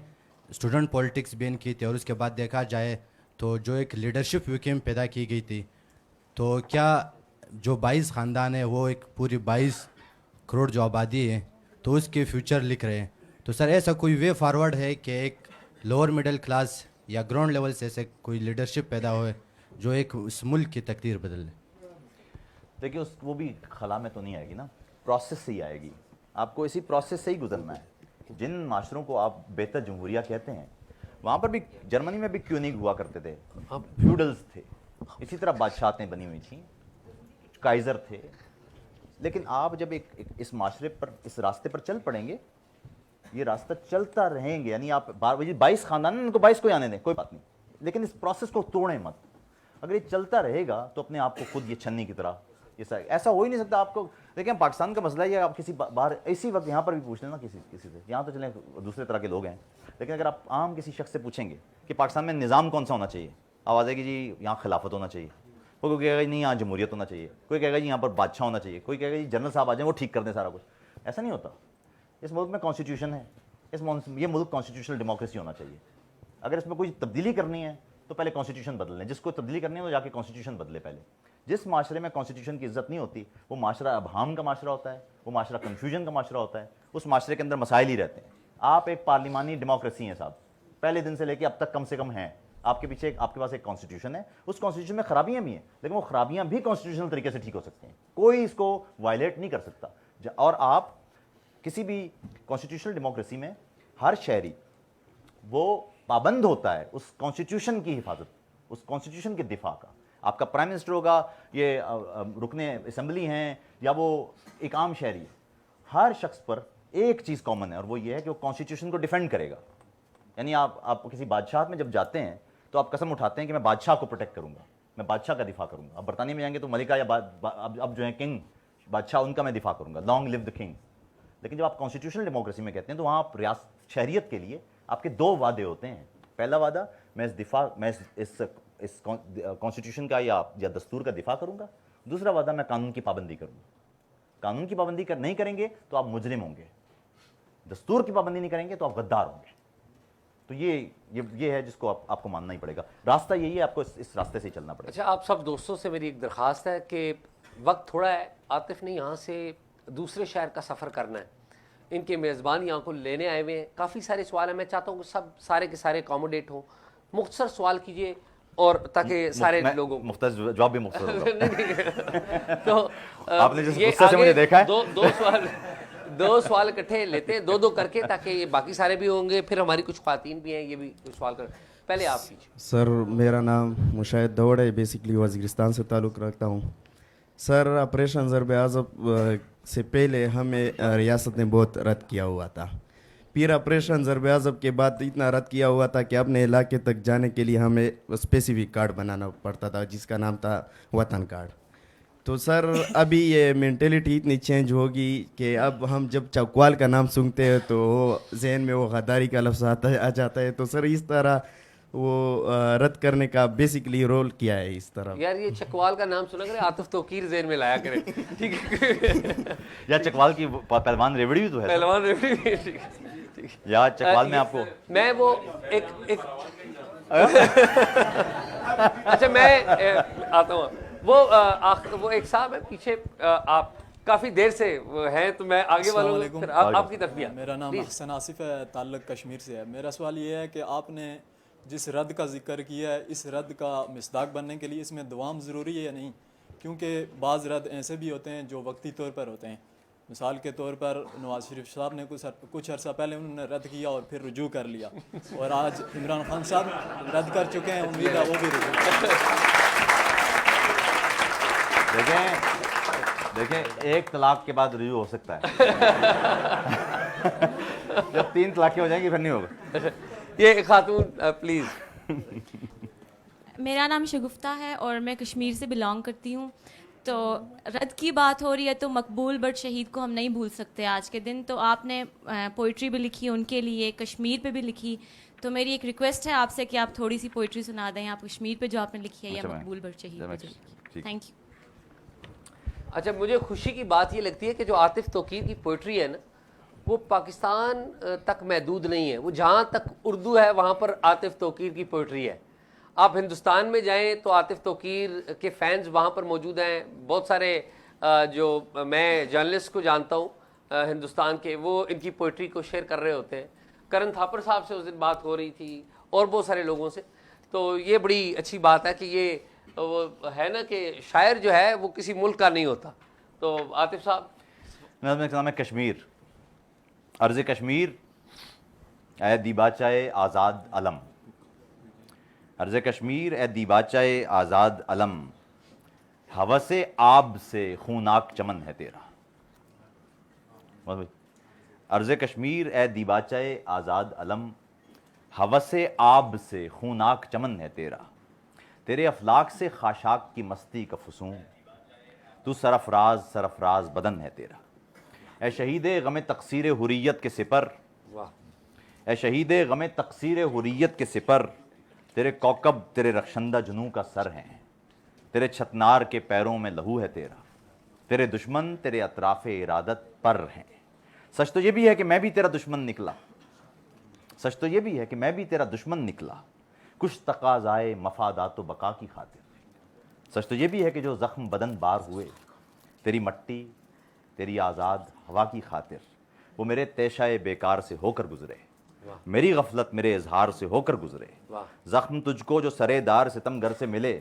اسٹوڈنٹ پولیٹکس بین کی تھی اور اس کے بعد دیکھا جائے تو جو ایک لیڈرشپ ویکیوم پیدا کی گئی تھی, تو کیا جو 22 خاندان ہے وہ ایک پوری 22 کروڑ جو آبادی ہے تو اس کے فیوچر لکھ رہے ہیں. تو سر, ایسا کوئی وے فارورڈ ہے کہ ایک لوور مڈل کلاس یا گراؤنڈ لیول سے ایسے کوئی لیڈرشپ پیدا ہوئے جو ایک اس ملک کی تقدیر بدل لے؟ دیکھیے, وہ بھی خلا میں تو نہیں آئے گی نا, پروسیس سے ہی آئے گی. آپ کو اسی پروسیس سے ہی گزرنا ہے. جن معاشروں کو آپ بہتر جمہوریہ کہتے ہیں, وہاں پر بھی جرمنی میں بھی کیونگ ہوا کرتے تھے, فیوڈلز تھے, اسی طرح بادشاہتیں بنی ہوئی تھیں, کائزر تھے. لیکن آپ جب اس معاشرے پر, اس راستے پر چل پڑیں گے, یہ راستہ چلتا رہیں گے. یعنی آپ 22 خاندان ہیں, ان کو 22 کو ہی آنے دیں, کوئی بات نہیں, لیکن اس پروسیس کو توڑیں مت. اگر یہ چلتا رہے گا تو اپنے آپ کو خود یہ چھنی کی طرح, ایسا ہو ہی نہیں سکتا. آپ کو دیکھیں, پاکستان کا مسئلہ یہ ہے, آپ کسی باہر اسی وقت یہاں پر بھی پوچھ لینا کسی سے, یہاں تو چلیں دوسرے طرح کے لوگ ہیں, لیکن اگر آپ عام کسی شخص سے پوچھیں گے کہ پاکستان میں نظام کون سا ہونا چاہیے, آواز ہے کہ جی یہاں خلافت ہونا چاہیے, کوئی کہے گا نہیں یہاں جمہوریت ہونا چاہیے, کوئی کہے گا جی یہاں پر بادشاہ ہونا چاہیے, کوئی کہے گا جی جنرل صاحب آ جائیں وہ ٹھیک کر دیں سارا کچھ. ایسا نہیں ہوتا. اس ملک میں کانسٹیٹیوشن ہے, یہ ملک کانسٹیٹیوشنل ڈیموکریسی ہونا چاہیے. اگر اس میں کوئی تبدیلی کرنی ہے تو پہلے کانسٹیٹیوشن بدل لیں. جس کو تبدیلی کرنی ہے وہ جا کے کانسٹیٹیوشن بدلے پہلے. جس معاشرے میں کانسٹیٹیوشن کی عزت نہیں ہوتی, وہ معاشرہ ابہام کا معاشرہ ہوتا ہے, وہ معاشرہ کنفیوژن کا معاشرہ ہوتا ہے. اس معاشرے کے اندر مسائل ہی رہتے ہیں. آپ ایک پارلیمانی ڈیموکریسی ہیں صاحب, پہلے دن سے لے کے اب تک کم سے کم ہیں. آپ کے پیچھے آپ کے پاس ایک کانسٹیٹیوشن ہے, اس کانسٹیٹیوشن میں خرابیاں بھی ہیں, لیکن وہ خرابیاں بھی کانسٹیٹیوشنل طریقے سے ٹھیک ہو سکتے ہیں. کوئی اس کو وائلیٹ نہیں کر سکتا. اور آپ کسی بھی کانسٹیٹیوشنل ڈیموکریسی میں ہر شہری وہ پابند ہوتا ہے اس کانسٹیٹیوشن کی حفاظت, اس کانسٹیٹیوشن کے دفاع کا. آپ کا پرائم منسٹر ہوگا, یہ رکن اسمبلی ہیں, یا وہ ایک عام شہری ہے, ہر شخص پر ایک چیز کامن ہے, اور وہ یہ ہے کہ وہ کانسٹیٹیوشن کو ڈیفینڈ کرے گا. یعنی آپ کسی بادشاہ میں جب جاتے ہیں تو آپ قسم اٹھاتے ہیں کہ میں بادشاہ کو پروٹیکٹ کروں گا, میں بادشاہ کا دفاع کروں گا. اب برطانیہ میں جائیں گے تو ملکہ یا اب جو ہیں کنگ بادشاہ, ان کا میں دفاع کروں گا, لانگ لیو دا کنگ. لیکن جب آپ کانسٹیٹیوشنل ڈیموکریسی میں کہتے ہیں تو وہاں آپ شہریت کے لیے آپ کے 2 وعدے ہوتے ہیں. پہلا وعدہ, میں اس کانسٹیٹیوشن کا یا دستور کا دفاع کروں گا. دوسرا وعدہ, میں قانون کی پابندی کروں گا. قانون کی پابندی نہیں کریں گے تو آپ مجرم ہوں گے, دستور کی پابندی نہیں کریں گے تو آپ غدار ہوں گے. تو یہ ہے جس کو آپ کو ماننا ہی پڑے گا. راستہ یہی ہے, آپ کو اس راستے سے چلنا پڑے گا. اچھا, آپ سب دوستوں سے میری ایک درخواست ہے کہ وقت تھوڑا ہے, عاطف نے یہاں سے دوسرے شہر کا سفر کرنا ہے, ان کے میزبان یہاں کو لینے آئے ہوئے ہیں, کافی سارے سوال ہیں, میں چاہتا ہوں کہ سارے کے سارے اکوموڈیٹ ہوں. مختصر سوال کیجئے اور تاکہ سارے لوگوں مختصر جواب بھی مختصر ہوگا. تو آپ نے جس غصے سے مجھے دیکھا ہے, دو سوال اکٹھے لیتے ہیں, 2 کر کے, تاکہ یہ باقی سارے بھی ہوں گے. پھر ہماری کچھ خواتین بھی ہیں, یہ بھی کچھ سوال کر. پہلے آپ کیجیے. سر, میرا نام مشاہد دوڑ ہے, بیسکلی وزیرستان سے تعلق رکھتا ہوں. سر, آپریشن ضرب اعظم سے پہلے ہمیں ریاست نے بہت رد کیا ہوا تھا. پھر آپریشن ضرب اعظم کے بعد اتنا رد کیا ہوا تھا کہ اپنے علاقے تک جانے کے لیے ہمیں اسپیسیفک کارڈ بنانا پڑتا تھا, جس کا نام تھا وطن کارڈ. تو سر, ابھی یہ مینٹیلیٹی اتنی چینج ہوگی کہ اب ہم جب چکوال کا نام سنتے ہیں تو ذہن میں وہ غداری کا لفظ آ جاتا ہے. تو سر, اس طرح وہ رد کرنے کا بیسکلی رول کیا ہے اس طرح. یار, یہ چکوال کا نام سنا کرے, عاطف توقیر ذہن میں لایا کرے, ٹھیک ہے. یا چکوال کی پہلوان ریوڑی بھی تو ہے, پہلوان ریوڑی, یا چکوال میں آپ کو میں وہ ایک اچھا, میں آتا ہوں. وہ ایک صاحب ہے پیچھے, آپ کافی دیر سے ہیں, تو میں آگے والوں کو آپ کی طرف. میرا نام حسن آصف ہے, تعلق کشمیر سے ہے. میرا سوال یہ ہے کہ آپ نے جس رد کا ذکر کیا ہے, اس رد کا مصداق بننے کے لیے اس میں دوام ضروری ہے یا نہیں؟ کیونکہ بعض رد ایسے بھی ہوتے ہیں جو وقتی طور پر ہوتے ہیں. مثال کے طور پر نواز شریف صاحب نے کچھ عرصہ پہلے انہوں نے رد کیا اور پھر رجوع کر لیا، اور آج عمران خان صاحب رد کر چکے ہیں، امید ہے وہ بھی رجوع دیکھیں ایک طلاق کے بعد رجوع ہو سکتا ہے، جب 3 طلاقیں ہو جائیں گی پھر نہیں ہوگا۔ یہ خاتون پلیز۔ میرا نام شگفتہ ہے اور میں کشمیر سے بلانگ کرتی ہوں۔ تو رد کی بات ہو رہی ہے تو مقبول بٹ شہید کو ہم نہیں بھول سکتے آج کے دن، تو آپ نے پوئٹری بھی لکھی ان کے لیے، کشمیر پہ بھی لکھی، تو میری ایک ریکویسٹ ہے آپ سے کہ آپ تھوڑی سی پوئٹری سنا دیں، آپ کشمیر پہ جو آپ نے لکھی ہے یا مقبول بٹ شہید پہ جو لکھی ہے۔ Thank you. اچھا، مجھے خوشی کی بات یہ لگتی ہے کہ جو عاطف توقیر کی پوئٹری ہے نا، وہ پاکستان تک محدود نہیں ہے، وہ جہاں تک اردو ہے وہاں پر عاطف توقیر کی پوئٹری ہے۔ آپ ہندوستان میں جائیں تو عاطف توقیر کے فینز وہاں پر موجود ہیں، بہت سارے جو میں جرنلسٹ کو جانتا ہوں ہندوستان کے، وہ ان کی پوئٹری کو شیئر کر رہے ہوتے ہیں۔ کرن تھاپر صاحب سے اس دن بات ہو رہی تھی اور بہت سارے لوگوں سے، تو یہ بڑی اچھی بات ہے کہ یہ وہ ہے نا کہ شاعر جو ہے وہ کسی ملک کا نہیں ہوتا۔ تو عاطف صاحب، میرا نام ہے کشمیر، عرض کشمیر اے دیباچہ آزاد علم، عرض کشمیر اے دیباچہ آزاد علم، ہوس آب سے خوناک چمن ہے تیرا۔ عرض کشمیر اے دیباچہ آزاد علم، ہوس آب سے خوناک چمن ہے تیرا، تیرے افلاک سے خاشاک کی مستی کا فسون، تو سرفراز بدن ہے تیرا۔ اے شہید غم تقصیر حریت کے سپر، اے شہید غم تقصیر حریت کے سپر، تیرے کوکب تیرے رخشندہ جنوں کا سر ہیں، تیرے چھتنار کے پیروں میں لہو ہے تیرا، تیرے دشمن تیرے اطراف ارادت پر ہیں۔ سچ تو یہ بھی ہے کہ میں بھی تیرا دشمن نکلا، سچ تو یہ بھی ہے کہ میں بھی تیرا دشمن نکلا، کچھ تقاضائے مفادات و بقا کی خاطر۔ سچ تو یہ بھی ہے کہ جو زخم بدن بار ہوئے، تیری مٹی تیری آزاد ہوا کی خاطر، وہ میرے تیشہ بیکار سے ہو کر گزرے، میری غفلت میرے اظہار سے ہو کر گزرے، زخم تجھ کو جو سرے دار ستم گر سے ملے،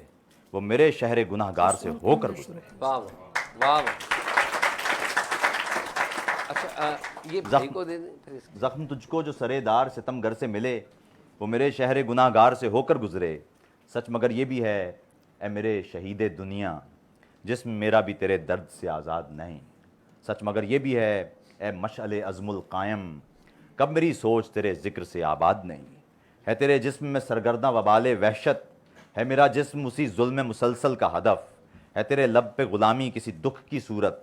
وہ میرے شہر گناہ گار سے ہو کر گزرے۔ واہ واہ۔ اچھا یہ بھائی کو دے دیں۔ زخم تجھ کو جو سرے دار ستم گر سے ملے، وہ میرے شہر گناہ گار سے ہو کر گزرے، سچ مگر یہ بھی ہے اے میرے شہید دنیا، جسم میرا بھی تیرے درد سے آزاد نہیں، سچ مگر یہ بھی ہے اے مشعل عزم القائم، کب میری سوچ تیرے ذکر سے آباد نہیں، ہے تیرے جسم میں سرگرداں وبال وحشت، ہے میرا جسم اسی ظلم مسلسل کا ہدف، ہے تیرے لب پہ غلامی کسی دکھ کی صورت،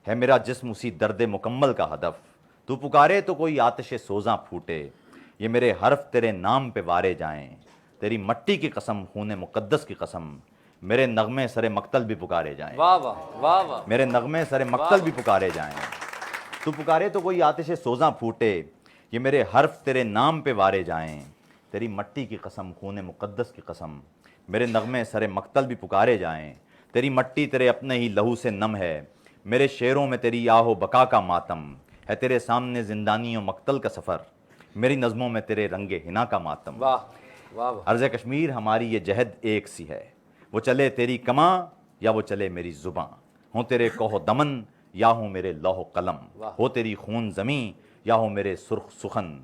ہے میرا جسم اسی درد مکمل کا ہدف، تو پکارے تو کوئی آتش سوزاں پھوٹے، یہ میرے حرف تیرے نام پہ وارے جائیں، تیری مٹی کی قسم خون مقدس کی قسم، میرے نغمے سر مقتل بھی پکارے جائیں، واہ واہ واہ واہ، میرے نغمے سر مقتل بھی پکارے جائیں، تو پکارے تو کوئی آتش سوزاں پھوٹے، یہ میرے حرف تیرے نام پہ وارے جائیں، تیری مٹی کی قسم خون مقدس کی قسم، میرے نغمے سر مقتل بھی پکارے جائیں، تیری مٹی تیرے اپنے ہی لہو سے نم ہے، میرے شعروں میں تیری آہ و بقا کا ماتم ہے، تیرے سامنے زندانی و مقتل کا سفر، میری نظموں میں تیرے رنگ حنا کا ماتم۔ واہ واہ۔ عرض کشمیر ہماری یہ جہد ایک سی ہے، وہ چلے تیری کماں یا وہ چلے میری زباں، ہوں تیرے کوہ دمن یا ہوں میرے لوح قلم، ہو تیری خون زمیں یا ہو میرے سرخ سخن۔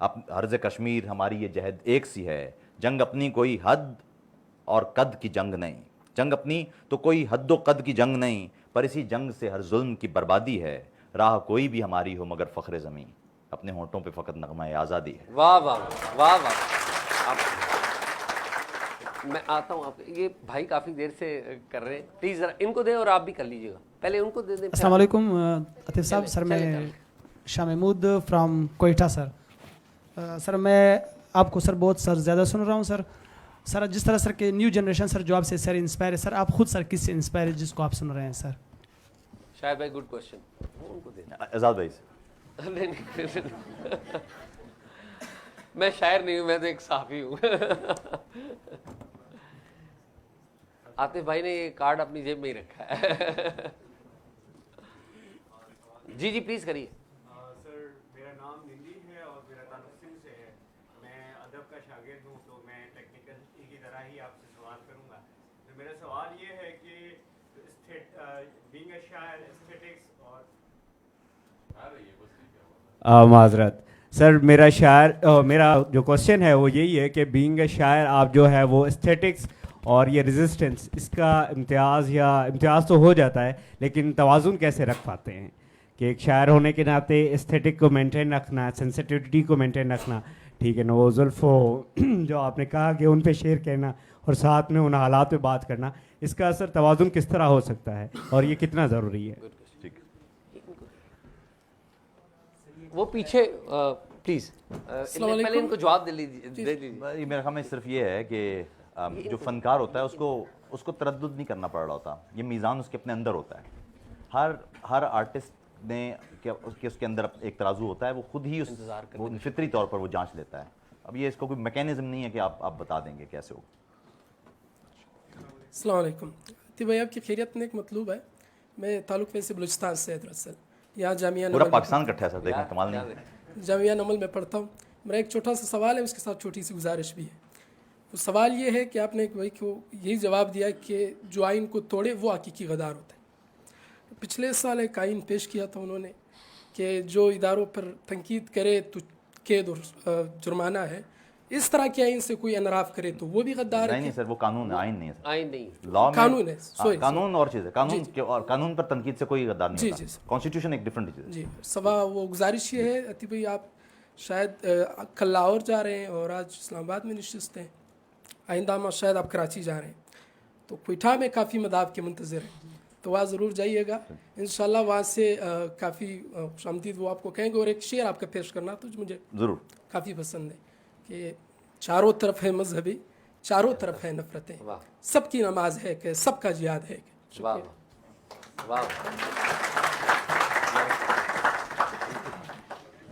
عرض کشمیر ہماری یہ جہد ایک سی ہے، جنگ اپنی کوئی حد اور قد کی جنگ نہیں، جنگ اپنی تو کوئی حد و قد کی جنگ نہیں، پر اسی جنگ سے ہر ظلم کی بربادی ہے، راہ کوئی بھی ہماری ہو مگر فخر زمین، اپنے ہونٹوں پہ فقط نغمہ آزادی ہے۔ واہ واہ واہ واہ۔ میں آتا ہوں، آپ یہ بھائی کافی دیر سے کر رہے ہیں، پلیز ذرا ان کو دیں اور آپ بھی کر لیجیے گا، پہلے ان کو دے دیں۔ السلام علیکم عاطف صاحب، سر میں شاہ محمود فرام کوئٹہ سر۔ سر میں آپ کو سر بہت سر زیادہ سن رہا ہوں سر جس طرح سر کہ نیو جنریشن سر جو آپ سے سر انسپائر ہے، سر آپ خود سر کس سے انسپائر ہے جس کو آپ سن رہے ہیں سر؟ شاید بھائی گڈ کوشچن، ان کو دیں۔ آزاد بھائی نہیں میں شاعر نہیں ہوں، میں تو ایک صحافی ہوں۔ عاطف بھائی نے یہ کارڈ اپنی جیب میں ہی رکھا ہے۔ جی جی پلیز کریے۔ سر میرا نام نندی ہے اور میرا تعلق سندھ سے ہے، میں ادب کا شاگرد ہوں، تو میں ٹیکنیکل کی طرح ہی آپ سے سوال کروں گا۔ میرا سوال یہ ہے کہ بینگ اے شاعر، ایسٹھیٹکس اور معذرت سر، میرا جو کوشچن ہے وہ یہی ہے کہ بینگ اے شاعر آپ جو ہے وہ اسٹیٹکس اور یہ ریزسٹنس اس کا امتیاز تو ہو جاتا ہے، لیکن توازن کیسے رکھ پاتے ہیں کہ ایک شاعر ہونے کے ناطے اسٹیٹک کو مینٹین رکھنا، سینسٹیوٹی کو مینٹین رکھنا، ٹھیک ہے، نوز الفو جو آپ نے کہا کہ ان پہ شعر کہنا اور ساتھ میں ان حالات پہ بات کرنا، اس کا اثر توازن کس طرح ہو سکتا ہے اور یہ کتنا ضروری ہے؟ وہ پیچھے پلیز پہلے ان کو جواب دے لیجیے. میرا خیال میں صرف یہ ہے کہ جو فنکار ہوتا ہے اس کو تردد نہیں کرنا پڑ رہا ہوتا، یہ میزان اس کے اپنے اندر ہوتا ہے. ہر آرٹسٹ نے کہ اس کے اندر ایک ترازو ہوتا ہے، وہ خود ہی وہ فطری طور پر وہ جانچ لیتا ہے. اب یہ اس کو کوئی میکینزم نہیں ہے کہ آپ بتا دیں گے کیسے ہوگا. السلام علیکم بھائی، آپ کی خیریت میں ایک مطلوب ہے. میں تعلق ویسے بلوچستان سے ہے، دراصل یہاں جامعہ پورا پاکستان اکٹھا ہے سر، دیکھیں کمال نہیں. جامعہ نمل میں پڑھتا ہوں. میرا ایک چھوٹا سا سوال ہے، اس کے ساتھ چھوٹی سی گزارش بھی ہے. وہ سوال یہ ہے کہ آپ نے بھائی کو یہی جواب دیا کہ جو آئین کو توڑے وہ حقیقی غدار ہوتا ہے. پچھلے سال ایک آئین پیش کیا تھا انہوں نے کہ جو اداروں پر تنقید کرے تو قید اور جرمانہ ہے، اس طرح کے آئین سے کوئی انحراف کرے تو وہ بھی غدار ہے. نہیں سر، وہ قانون ہے، آئین نہیں ہے. آئین نہیں، لا قانون ہے. قانون اور چیز ہے، قانون پر تنقید سے کوئی غدار نہیں ہوتا. جی کانسٹیٹیوشن ایک ڈفرنٹ چیز ہے. جی سوا وہ گزارش یہ ہے عطیہ بھائی، آپ شاید کل لاہور جا رہے ہیں اور آج اسلام آباد میں نشست ہیں، آئندہ ماہ شاید آپ کراچی جا رہے ہیں، تو کوئٹہ میں کافی مداح کے منتظر ہیں، تو وہاں ضرور جائیے گا انشاءاللہ. وہاں سے کافی خوش آمدید وہ آپ کو کہیں گے. اور ایک شعر آپ کا پیش کرنا تو مجھے ضرور کافی پسند ہے کہ چاروں طرف ہے مذہبی، چاروں طرف ہے نفرتیں، سب کی نماز ہے کہ سب کا جہاد ہے.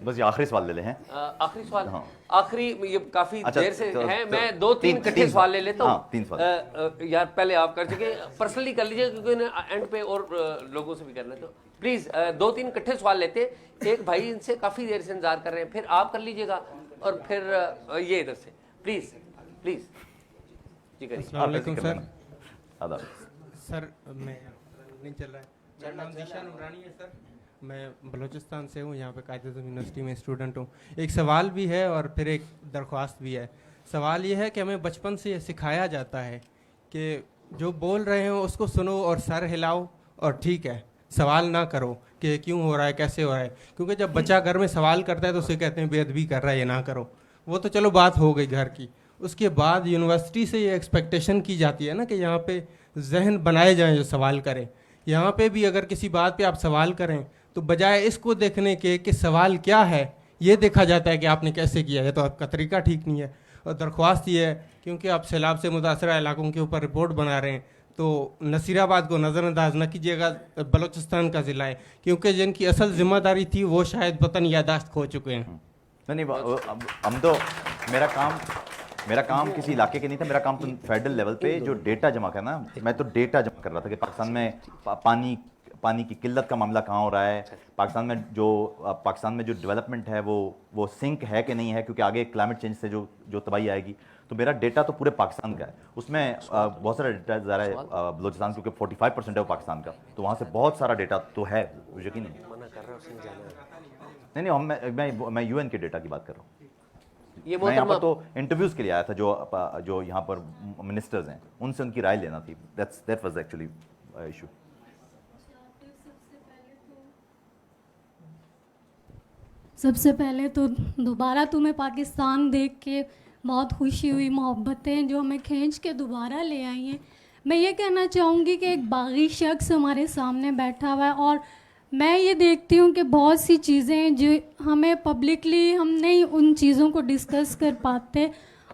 بس یہ آخری سوال لے لیں ہیں. آخری سوال، آخری یہ کافی دیر سے ہیں. میں 2-3 کٹھے سوال لے لیتا ہوں. 3 سوال یار پہلے آپ کر چکے، پرسنلی کر لیجیے کیونکہ اینڈ پہ اور لوگوں سے بھی کرنا ہے. تو پلیز 2-3 کٹھے سوال لیتے. ایک بھائی ان سے کافی دیر سے انتظار کر رہے ہیں، پھر آپ کر لیجیے گا اور پھر یہ ادھر سے پلیز جی کریے. السلام علیکم سر. آداب سر میں نہیں چل رہا ہے. میرا نام ذیشان عمرانی ہے سر، میں بلوچستان سے ہوں، یہاں پہ قائد اعظم یونیورسٹی میں اسٹوڈنٹ ہوں. ایک سوال بھی ہے اور پھر ایک درخواست بھی ہے. سوال یہ ہے کہ ہمیں بچپن سے یہ سکھایا جاتا ہے کہ جو بول رہے ہوں اس کو سنو اور سر ہلاؤ اور ٹھیک ہے، سوال نہ کرو کہ کیوں ہو رہا ہے، کیسے ہو رہا ہے. کیونکہ جب بچہ گھر میں سوال کرتا ہے تو اسے کہتے ہیں بے ادبی کر رہا ہے، یہ نہ کرو. وہ تو چلو بات ہو گئی گھر کی. اس کے بعد یونیورسٹی سے یہ ایکسپیکٹیشن کی جاتی ہے نا کہ یہاں پہ ذہن بنائے جائیں جو سوال کریں. یہاں پہ بھی اگر کسی بات پہ آپ سوال کریں تو بجائے اس کو دیکھنے کے کہ سوال کیا ہے، یہ دیکھا جاتا ہے کہ آپ نے کیسے کیا ہے. تو آپ کا طریقہ ٹھیک نہیں ہے. اور درخواست یہ ہے کیونکہ آپ سیلاب سے متاثرہ علاقوں کے اوپر رپورٹ بنا رہے ہیں تو نصیر آباد کو نظر انداز نہ کیجیے گا. بلوچستان کا ضلع ہے کیونکہ جن کی اصل ذمہ داری تھی وہ شاید وطن یادداشت کھو چکے ہیں. نہیں ہم تو میرا کام کسی علاقے کے نہیں تھا. میرا کام تو فیڈرل لیول پہ جو ڈیٹا جمع کرنا، میں تو ڈیٹا جمع کر رہا تھا کہ پاکستان میں پانی کی قلت کا معاملہ کہاں ہو رہا ہے، پاکستان میں جو ڈیولپمنٹ ہے وہ سنک ہے کہ نہیں ہے، کیونکہ آگے کلائمیٹ چینج سے جو تباہی آئے گی. تو میرا ڈیٹا تو پورے پاکستان کا ہے. اس میں بہت سارا ڈیٹا ظاہر ہے بلوچستان کیونکہ 45% ہے وہ پاکستان کا، تو وہاں سے بہت سارا ڈیٹا تو ہے. یقین نہیں، میں یو این کے ڈیٹا کی بات کر رہا ہوں. میں یہاں پر تو انٹرویوز کے لیے آیا تھا جو یہاں پر منسٹرز ہیں، ان سے ان کی رائے لینا تھی. That was actually issue. سب سے پہلے تو دوبارہ تمہیں پاکستان دیکھ کے بہت خوشی ہوئی. محبتیں جو ہمیں کھینچ کے دوبارہ لے آئی ہیں. میں یہ کہنا چاہوں گی کہ ایک باغی شخص ہمارے سامنے بیٹھا ہوا ہے اور میں یہ دیکھتی ہوں کہ بہت سی چیزیں جو ہمیں پبلکلی ہم نہیں ان چیزوں کو ڈسکس کر پاتے،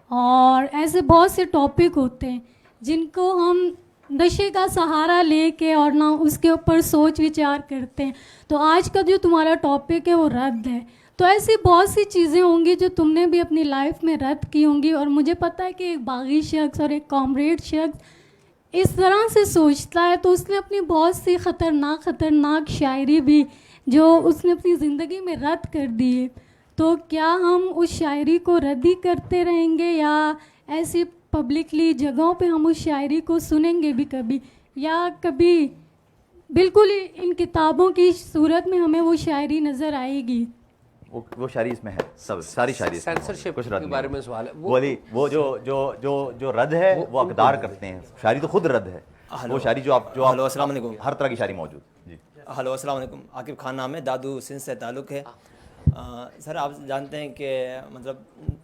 اور ایسے بہت سے ٹاپک ہوتے ہیں جن کو ہم نشے کا سہارا لے کے اور نہ اس کے اوپر سوچ وچار کرتے ہیں. تو آج کا جو تمہارا ٹاپک ہے وہ رد ہے. تو ایسی بہت سی چیزیں ہوں گی جو تم نے بھی اپنی لائف میں رد کی ہوں گی، اور مجھے پتہ ہے کہ ایک باغی شخص اور ایک کامریڈ شخص اس طرح سے سوچتا ہے، تو اس نے اپنی بہت سی خطرناک شاعری بھی جو اس نے اپنی زندگی میں رد کر دی ہے. تو کیا ہم اس شاعری کو رد ہی کرتے رہیں گے، یا ایسی پبلکلی جگہوں پہ ہم اس شاعری کو سنیں گے بھی کبھی، یا کبھی بالکل ان کتابوں کی صورت میں ہمیں وہ شاعری نظر آئے گی؟ وہ شاعری اس میں ہے, سب ساری شاعری اس میں ہے. سینسرشپ کچھ رد کے بارے میں سوال ہے. وہ جو رد ہے وہ اقدار کرتے ہیں. شاعری تو خود رد ہے. وہ شاعری جو آپ ہلو السلام علیکم, ہر طرح کی شاعری موجود. جی ہلو السلام علیکم. عاقب خان نام ہے, دادو سندھ سے تعلق ہے. سر آپ جانتے ہیں کہ مطلب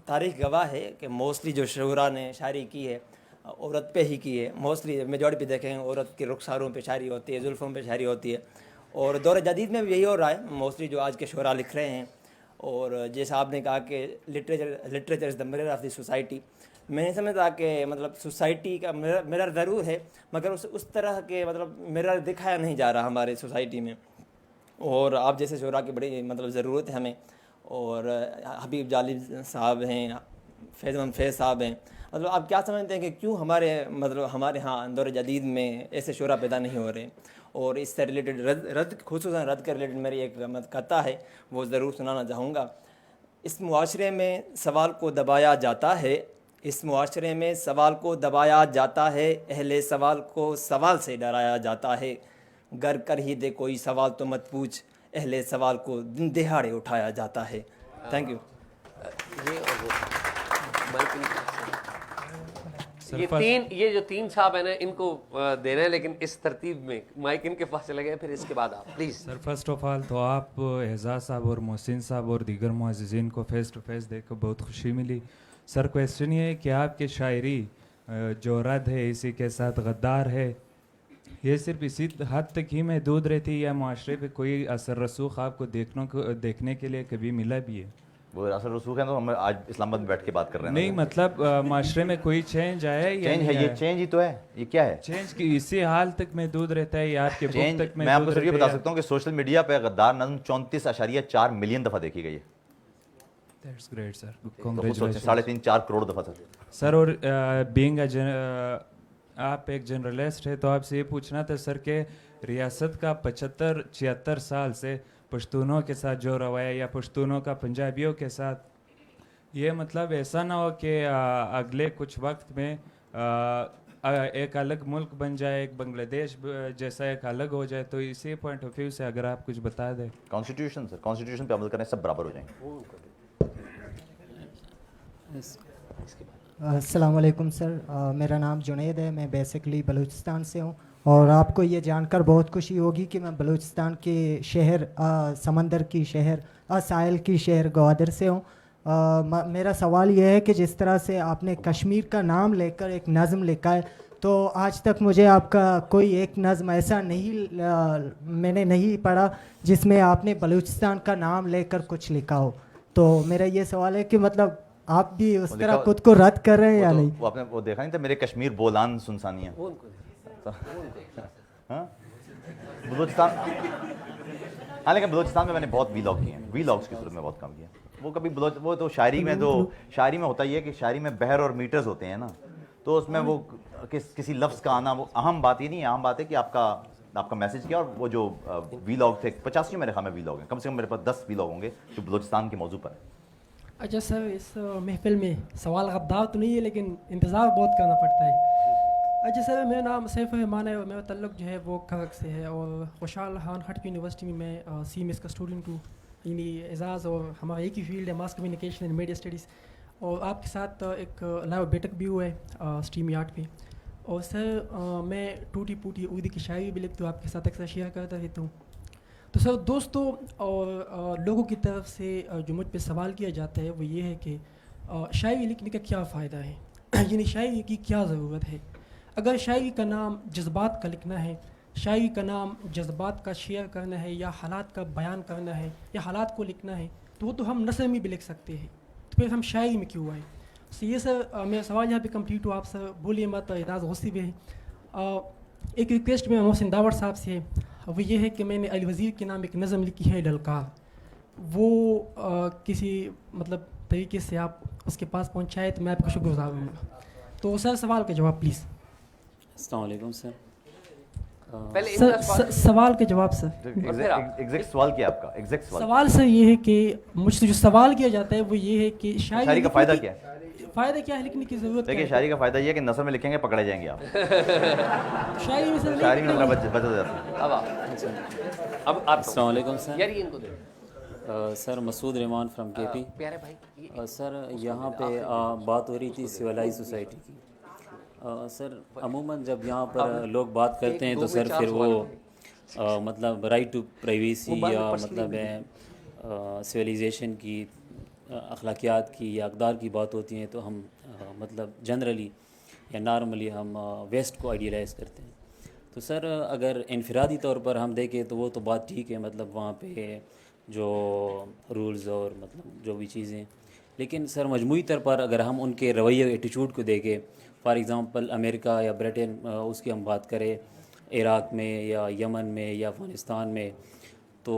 تاریخ گواہ ہے کہ موسٹلی جو شعراء نے شاعری کی ہے عورت پہ ہی کی ہے. موسٹلی میجورٹی پہ دیکھیں عورت کے رخساروں پہ شاعری ہوتی ہے, زلفوں پہ شاعری ہوتی ہے. اور دور جدید میں بھی یہی ہو رہا ہے. موسٹلی جو آج کے شعراء لکھ رہے ہیں, اور جیسا آپ نے کہا کہ literature is the mirror of the society, میں نہیں سمجھتا کہ مطلب سوسائٹی کا مرر ضرور ہے, مگر اس طرح کے مطلب مرر دکھایا نہیں جا رہا ہمارے سوسائٹی میں. اور آپ جیسے شعراء کی بڑی مطلب ضرورت ہے ہمیں. اور حبیب جالب صاحب ہیں, فیض محمد فیض صاحب ہیں. مطلب آپ کیا سمجھتے ہیں کہ کیوں ہمارے ہاں دور جدید میں ایسے شعراء پیدا نہیں ہو رہے؟ اور اس سے ریلیٹڈ رد خصوصاً رد کے ریلیٹڈ میری ایک قطعہ ہے, وہ ضرور سنانا چاہوں گا. اس معاشرے میں سوال کو دبایا جاتا ہے, اس معاشرے میں سوال کو دبایا جاتا ہے, اہل سوال کو سوال سے ڈرایا جاتا ہے. گر کر ہی دے کوئی سوال تو مت پوچھ, اہل سوال کو دن دہاڑے اٹھایا جاتا ہے. Thank you. یہ جو تین صاحب ہیں نا, ان کو دینا ہے, لیکن اس ترتیب میں مائک ان کے پاس چلے گئے, پھر اس کے بعد آپ please. Sir first of all تو آپ اعزاز صاحب اور محسن صاحب اور دیگر معززین کو فیس ٹو فیس دیکھ کر بہت خوشی ملی. سر کویسچن یہ ہے کہ آپ کی شاعری جو رد ہے اسی کے ساتھ غدار ہے, یہ صرف اسی حد تک ہی محدود رہتی یا معاشرے پہ کوئی اثر رسوخ آپ کو دیکھنے کے لیے کبھی ملا بھی ہے؟ وہ اثر رسوخ ہے تو ہم آج اسلام آباد میں بیٹھ کے بات کر رہے ہیں. نہیں مطلب معاشرے میں کوئی چینج آیا ہے؟ چینج ہے, یہ چینج ہی تو ہے. یہ کیا ہے چینج کی اسی حال تک محدود رہتا ہے یا آپ کے بک تک؟ میں آپ کو صرف یہ بتا سکتا ہوں کہ سوشل میڈیا پہ غدار نظم 34.4 ملین دفعہ دیکھی گئی ہے. دیٹس گریٹ سر, 3.5-4 کروڑ دفعہ سر. اور بینگ آپ ایک جرنلسٹ ہے تو آپ سے یہ پوچھنا تھا سر کہ ریاست کا 75-76 سال سے پشتونوں کے ساتھ جو رویہ یا پشتونوں کا پنجابیوں کے ساتھ, یہ مطلب ایسا نہ ہو کہ اگلے کچھ وقت میں ایک الگ ملک بن جائے, ایک بنگلہ دیش جیسا ایک الگ ہو جائے. تو اسی پوائنٹ آف ویو سے اگر آپ کچھ بتا دیں. کانسٹیٹیوشن سر, کانسٹیٹیوشن پہ عمل کریں سب برابر ہو جائیں گے. السلام علیکم سر, میرا نام جنید ہے, میں بیسکلی بلوچستان سے ہوں. اور آپ کو یہ جان کر بہت خوشی ہوگی کہ میں بلوچستان کے شہر سمندر کی شہر ساحل کی شہر گوادر سے ہوں. میرا سوال یہ ہے کہ جس طرح سے آپ نے کشمیر کا نام لے کر ایک نظم لکھا ہے, تو آج تک مجھے آپ کا کوئی ایک نظم ایسا میں نے نہیں پڑھا جس میں آپ نے بلوچستان کا نام لے کر کچھ لکھا ہو. تو میرا یہ سوال ہے کہ مطلب آپ بھی اس طرح خود کو رد کر رہے ہیں یا نہیں؟ وہ آپ نے وہ دیکھا نہیں تھا میرے کشمیر بولان سنسانیاں, بلوچستان. ہاں لیکن بلوچستان میں میں نے بہت وی لاگ کیے ہیں, وی لاگس کی صورت میں بہت کام کیا. وہ کبھی وہ تو شاعری میں ہوتا ہی ہے کہ شاعری میں بحر اور میٹرز ہوتے ہیں نا, تو اس میں وہ کسی لفظ کا آنا وہ اہم بات ہی نہیں ہے. اہم بات ہے کہ آپ کا میسج کیا. اور وہ جو وی لاگ تھے 85 میرے خیال میں وی لاگ ہیں, کم سے کم میرے پاس 10 وی لاگ ہوں گے جو بلوچستان کے موضوع پر ہیں. اچھا سر, اس محفل میں سوال غدار تو نہیں ہے لیکن انتظار بہت کرنا پڑتا ہے. اچھا سر, میرا نام سیف الرحمان ہے اور میرا تعلق جو ہے وہ کھڑک سے ہے. اور خوشحال خان خٹک یونیورسٹی میں CMS کا اسٹوڈنٹ ہوں. یعنی اعزاز اور ہمارا ایک ہی فیلڈ ہے, mass communication and media studies. اور آپ کے ساتھ ایک لائیو بیٹک بھی ہوا ہے اسٹریم یارڈ پہ. اور سر میں ٹوٹی پوٹی اردو کی شاعری بھی لکھتا ہوں, آپ کے ساتھ اکثر شیئر کرتا رہتا ہوں. تو سر دوستوں اور لوگوں کی طرف سے جو مجھ پہ سوال کیا جاتا ہے وہ یہ ہے کہ شاعری لکھنے کا کیا فائدہ ہے, یعنی شاعری کی کیا ضرورت ہے. اگر شاعری کا نام جذبات کا لکھنا ہے, شاعری کا نام جذبات کا شیئر کرنا ہے یا حالات کا بیان کرنا ہے یا حالات کو لکھنا ہے, تو وہ تو ہم نثر میں بھی لکھ سکتے ہیں, تو پھر ہم شاعری میں کیوں آئے. یہ سر میرا سوال یہاں پہ کمپلیٹ ہو. آپ سر بولیے مت, اعزاز غصے بھی ہے. ایک ریکویسٹ میں محسن داوڑ صاحب سے ہے, وہ یہ ہے کہ میں نے علی وزیر کے نام ایک نظم لکھی ہے للکار, وہ کسی مطلب طریقے سے آپ اس کے پاس پہنچائے تو میں آپ کا شکر گزار ہوں گا. تو سر سوال کا جواب پلیز. السلام علیکم سر. سوال کا جواب سر. ایگزیکٹ سوال کیا آپ کا؟ ایگزیکٹ سوال سر یہ ہے کہ مجھ سے جو سوال کیا جاتا ہے وہ یہ ہے کہ شاعری کا فائدہ کیا ہے؟ فائدہ کیا ہے لکھنے کی ضرورت؟ دیکھیے شاعری کا فائدہ یہ ہے کہ نثر میں لکھیں گے پکڑے جائیں گے آپ. شاعری میں بچت ہو جاتی ہے. اب السلام علیکم سر. سر مسعود رحمان فرام کے پی. پیارے بھائی سر یہاں پہ بات ہو رہی تھی سویلائز سوسائٹی کی. سر عموماً جب یہاں پر لوگ بات کرتے ہیں تو سر پھر وہ مطلب رائٹ ٹو پرائیویسی یا مطلب سویلائزیشن کی اخلاقیات کی یا اقدار کی بات ہوتی ہیں تو ہم مطلب جنرلی یا نارملی ہم ویسٹ کو آئیڈیلائز کرتے ہیں. تو سر اگر انفرادی طور پر ہم دیکھیں تو وہ تو بات ٹھیک ہے, مطلب وہاں پہ جو رولز اور مطلب جو بھی چیزیں, لیکن سر مجموعی طور پر اگر ہم ان کے رویے ایٹیچیوڈ کو دیکھیں, فار ایگزامپل امریکہ یا برٹن اس کی ہم بات کریں, عراق میں یا یمن میں یا افغانستان میں, تو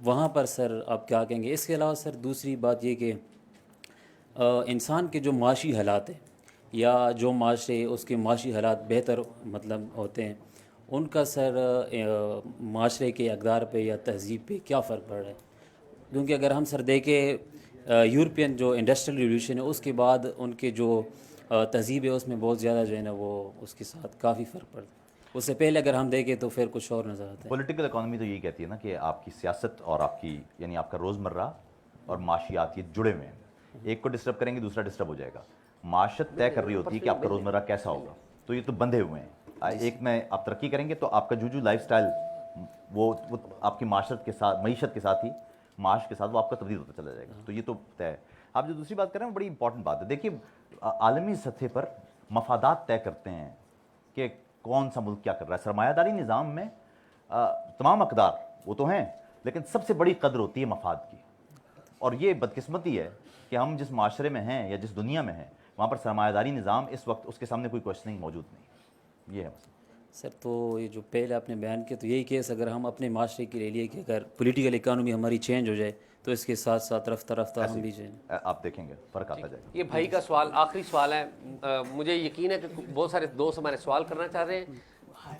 وہاں پر سر آپ کیا کہیں گے؟ اس کے علاوہ سر دوسری بات یہ کہ انسان کے جو معاشی حالات ہیں یا جو معاشرے اس کے معاشی حالات بہتر مطلب ہوتے ہیں, ان کا سر معاشرے کے اقدار پہ یا تہذیب پہ کیا فرق پڑ رہا ہے؟ کیونکہ اگر ہم سر دیکھیں یورپین جو انڈسٹریل ریولیوشن ہے اس کے بعد ان کے جو تہذیب ہے اس میں بہت زیادہ جو ہے نا وہ اس کے ساتھ کافی فرق پڑتا ہے. اس سے پہلے اگر ہم دیکھیں تو پھر کچھ اور نظر آتا ہے. پولیٹیکل اکانومی تو یہی کہتی ہے نا کہ آپ کی سیاست اور آپ کی یعنی آپ کا روزمرہ اور معاشیات یہ جڑے ہوئے ہیں, ایک کو ڈسٹرب کریں گے دوسرا ڈسٹرب ہو جائے گا. معاشرت طے کر رہی ہوتی ہے کہ آپ کا روزمرہ کیسا ہوگا, تو یہ تو بندھے ہوئے ہیں. ایک میں آپ ترقی کریں گے تو آپ کا جو لائف سٹائل وہ آپ کی معاشرت کے ساتھ معیشت کے ساتھ ہی معاش کے ساتھ وہ آپ کا تبدیل ہوتا چلا جائے گا. تو یہ تو طے ہے. آپ جو دوسری بات کر رہے ہیں وہ بڑی امپورٹنٹ بات ہے. دیکھیے عالمی سطح پر مفادات طے کرتے ہیں کہ کون سا ملک کیا کر رہا ہے. سرمایہ داری نظام میں تمام اقدار وہ تو ہیں, لیکن سب سے بڑی قدر ہوتی ہے مفاد کی. اور یہ بدقسمتی ہے کہ ہم جس معاشرے میں ہیں یا جس دنیا میں ہیں وہاں پر سرمایہ داری نظام اس وقت اس کے سامنے کوئی کوشچننگ موجود نہیں. یہ ہے مسئلہ. سر تو یہ جو پہلے آپ نے بیان کیا تو یہی کیس اگر ہم اپنے معاشرے کے لیے کہ اگر پولیٹیکل اکانومی ہماری چینج ہو جائے تو اس کے ساتھ ساتھ رفتہ رفتہ ہم بھی چینج آپ دیکھیں گے فرق آتا جائے گا. یہ بھائی کا سوال آخری سوال ہے. مجھے یقین ہے کہ بہت سارے دوست ہمارے سوال کرنا چاہ رہے ہیں,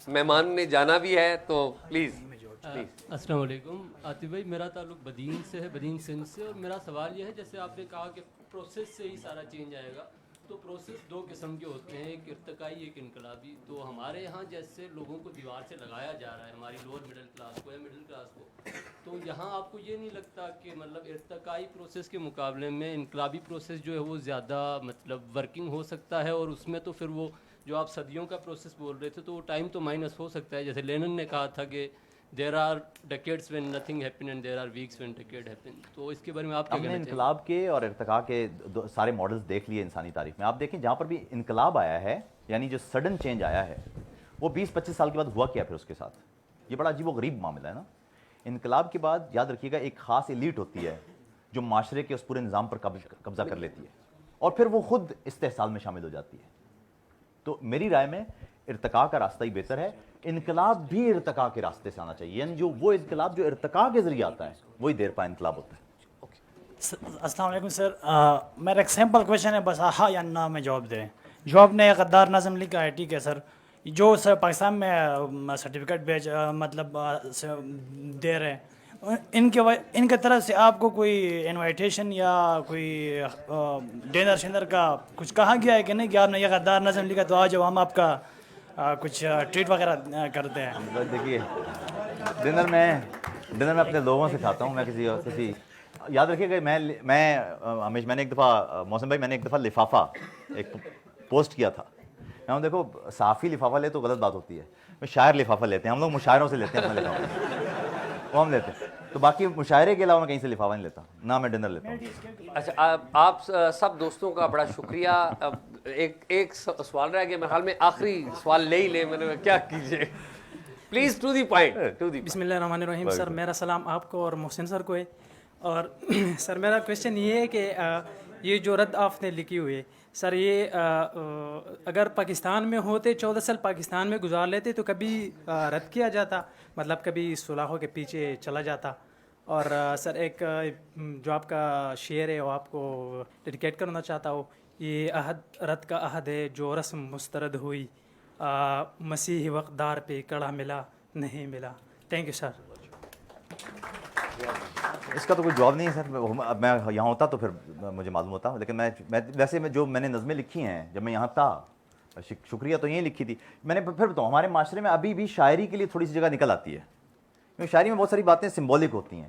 مہمان نے جانا بھی ہے, تو پلیز. السلام علیکم. عاطف بھائی میرا تعلق بدین سے ہے, بدین سندھ سے, اور میرا سوال یہ ہے جیسے آپ نے کہا کہ پروسیس سے ہی سارا چینج آئے گا, تو پروسیس دو قسم کے ہوتے ہیں, ایک ارتقائی ایک انقلابی. تو ہمارے ہاں جیسے لوگوں کو دیوار سے لگایا جا رہا ہے ہماری لوور مڈل کلاس کو یا مڈل کلاس کو, تو یہاں آپ کو یہ نہیں لگتا کہ مطلب ارتقائی پروسیس کے مقابلے میں انقلابی پروسیس جو ہے وہ زیادہ مطلب ورکنگ ہو سکتا ہے, اور اس میں تو پھر وہ جو آپ صدیوں کا پروسیس بول رہے تھے تو وہ ٹائم تو مائنس ہو سکتا ہے. جیسے لینن نے کہا تھا کہ there are decades when nothing happen and there are weeks when decade happen. تو اس کے بارے میں آپ کیا کہنا چاہیں گے؟ انقلاب کے اور ارتقاء کے سارے ماڈلز دیکھ لیے انسانی تاریخ میں. آپ دیکھیں جہاں پر بھی انقلاب آیا ہے یعنی جو سڈن چینج آیا ہے وہ 20-25 سال کے بعد ہوا کیا پھر اس کے ساتھ. یہ بڑا عجیب و غریب معاملہ ہے نا. انقلاب کے بعد یاد رکھیے گا ایک خاص ایلیٹ ہوتی ہے جو معاشرے کے اس پورے نظام پر قبضہ کر لیتی ہے اور پھر وہ خود استحصال میں شامل ہو جاتی ہے. تو میری رائے میں ارتقاء کا راستہ ہی بہتر ہے. انقلاب بھی ارتقاء کے راستے سے آنا چاہیے, یعنی جو وہ انقلاب جو ارتقاء کے ذریعے آتا ہے وہی دیر پا انقلاب ہوتا ہے. السلام علیکم سر. میرا ایک سمپل کویشچن ہے, بس ہاں یا نہ میں جواب دیں. جواب نے غدار نظم لکھا ہے, ٹھیک ہے سر. جو سر پاکستان میں سرٹیفکیٹ مطلب دے رہے ہیں ان کے طرف سے آپ کو کوئی انویٹیشن یا کوئی ڈنر شنر کا کچھ کہا گیا ہے کہ نہیں کہ آپ نے یہ غدار نظم لکھا تو آج ہم آپ کا کچھ ٹریٹ وغیرہ کرتے ہیں؟ دیکھیے ڈنر میں اپنے لوگوں سے کھاتا ہوں. میں کسی یاد رکھیے کہ میں ہمیشہ میں نے ایک دفعہ محسن بھائی میں نے ایک دفعہ لفافہ ایک پوسٹ کیا تھا. میں دیکھو صحافی لفافہ لے تو غلط بات ہوتی ہے, میں شاعر لفافہ لیتے ہیں, ہم لوگ مشاعروں سے لیتے ہیں اپنا لفافہ وہ ہم لیتے ہیں. تو باقی مشاعرے کے علاوہ میں کہیں سے لفافہ نہیں لیتا, نہ میں ڈنر لیتا ہوں. اچھا آپ سب دوستوں کا بڑا شکریہ. ایک سوال رہ گیا میرے خیال میں, آخری سوال لے ہی لیں, میں نے کیا کیجیے پلیز ٹو دی پوائنٹ. بسم اللہ الرحمن الرحیم. سر میرا سلام آپ کو اور محسن سر کو ہے. اور سر میرا کویشچن یہ ہے کہ یہ جو رد آپ نے لکھی ہوئی ہے سر, یہ اگر پاکستان میں ہوتے 14 سال پاکستان میں گزار لیتے تو کبھی رد کیا جاتا, مطلب کبھی صلاحوں کے پیچھے چلا جاتا. اور سر ایک جو آپ کا شعر ہے وہ آپ کو ڈیڈیکیٹ کرنا چاہتا ہوں. یہ عہد رد کا عہد ہے جو رسم مسترد ہوئی, مسیح وقدار پہ کڑا ملا نہیں ملا. Thank you sir. اس کا تو کوئی جواب نہیں ہے سر. میں یہاں ہوتا تو پھر مجھے معلوم ہوتا, لیکن میں ویسے جو میں نے نظمیں لکھی ہیں جب میں یہاں تھا, شکریہ تو یہیں لکھی تھی میں نے. پھر بتاؤں ہمارے معاشرے میں ابھی بھی شاعری کے لیے تھوڑی سی جگہ نکل آتی ہے, کیونکہ شاعری میں بہت ساری باتیں سمبولک ہوتی ہیں.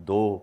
2,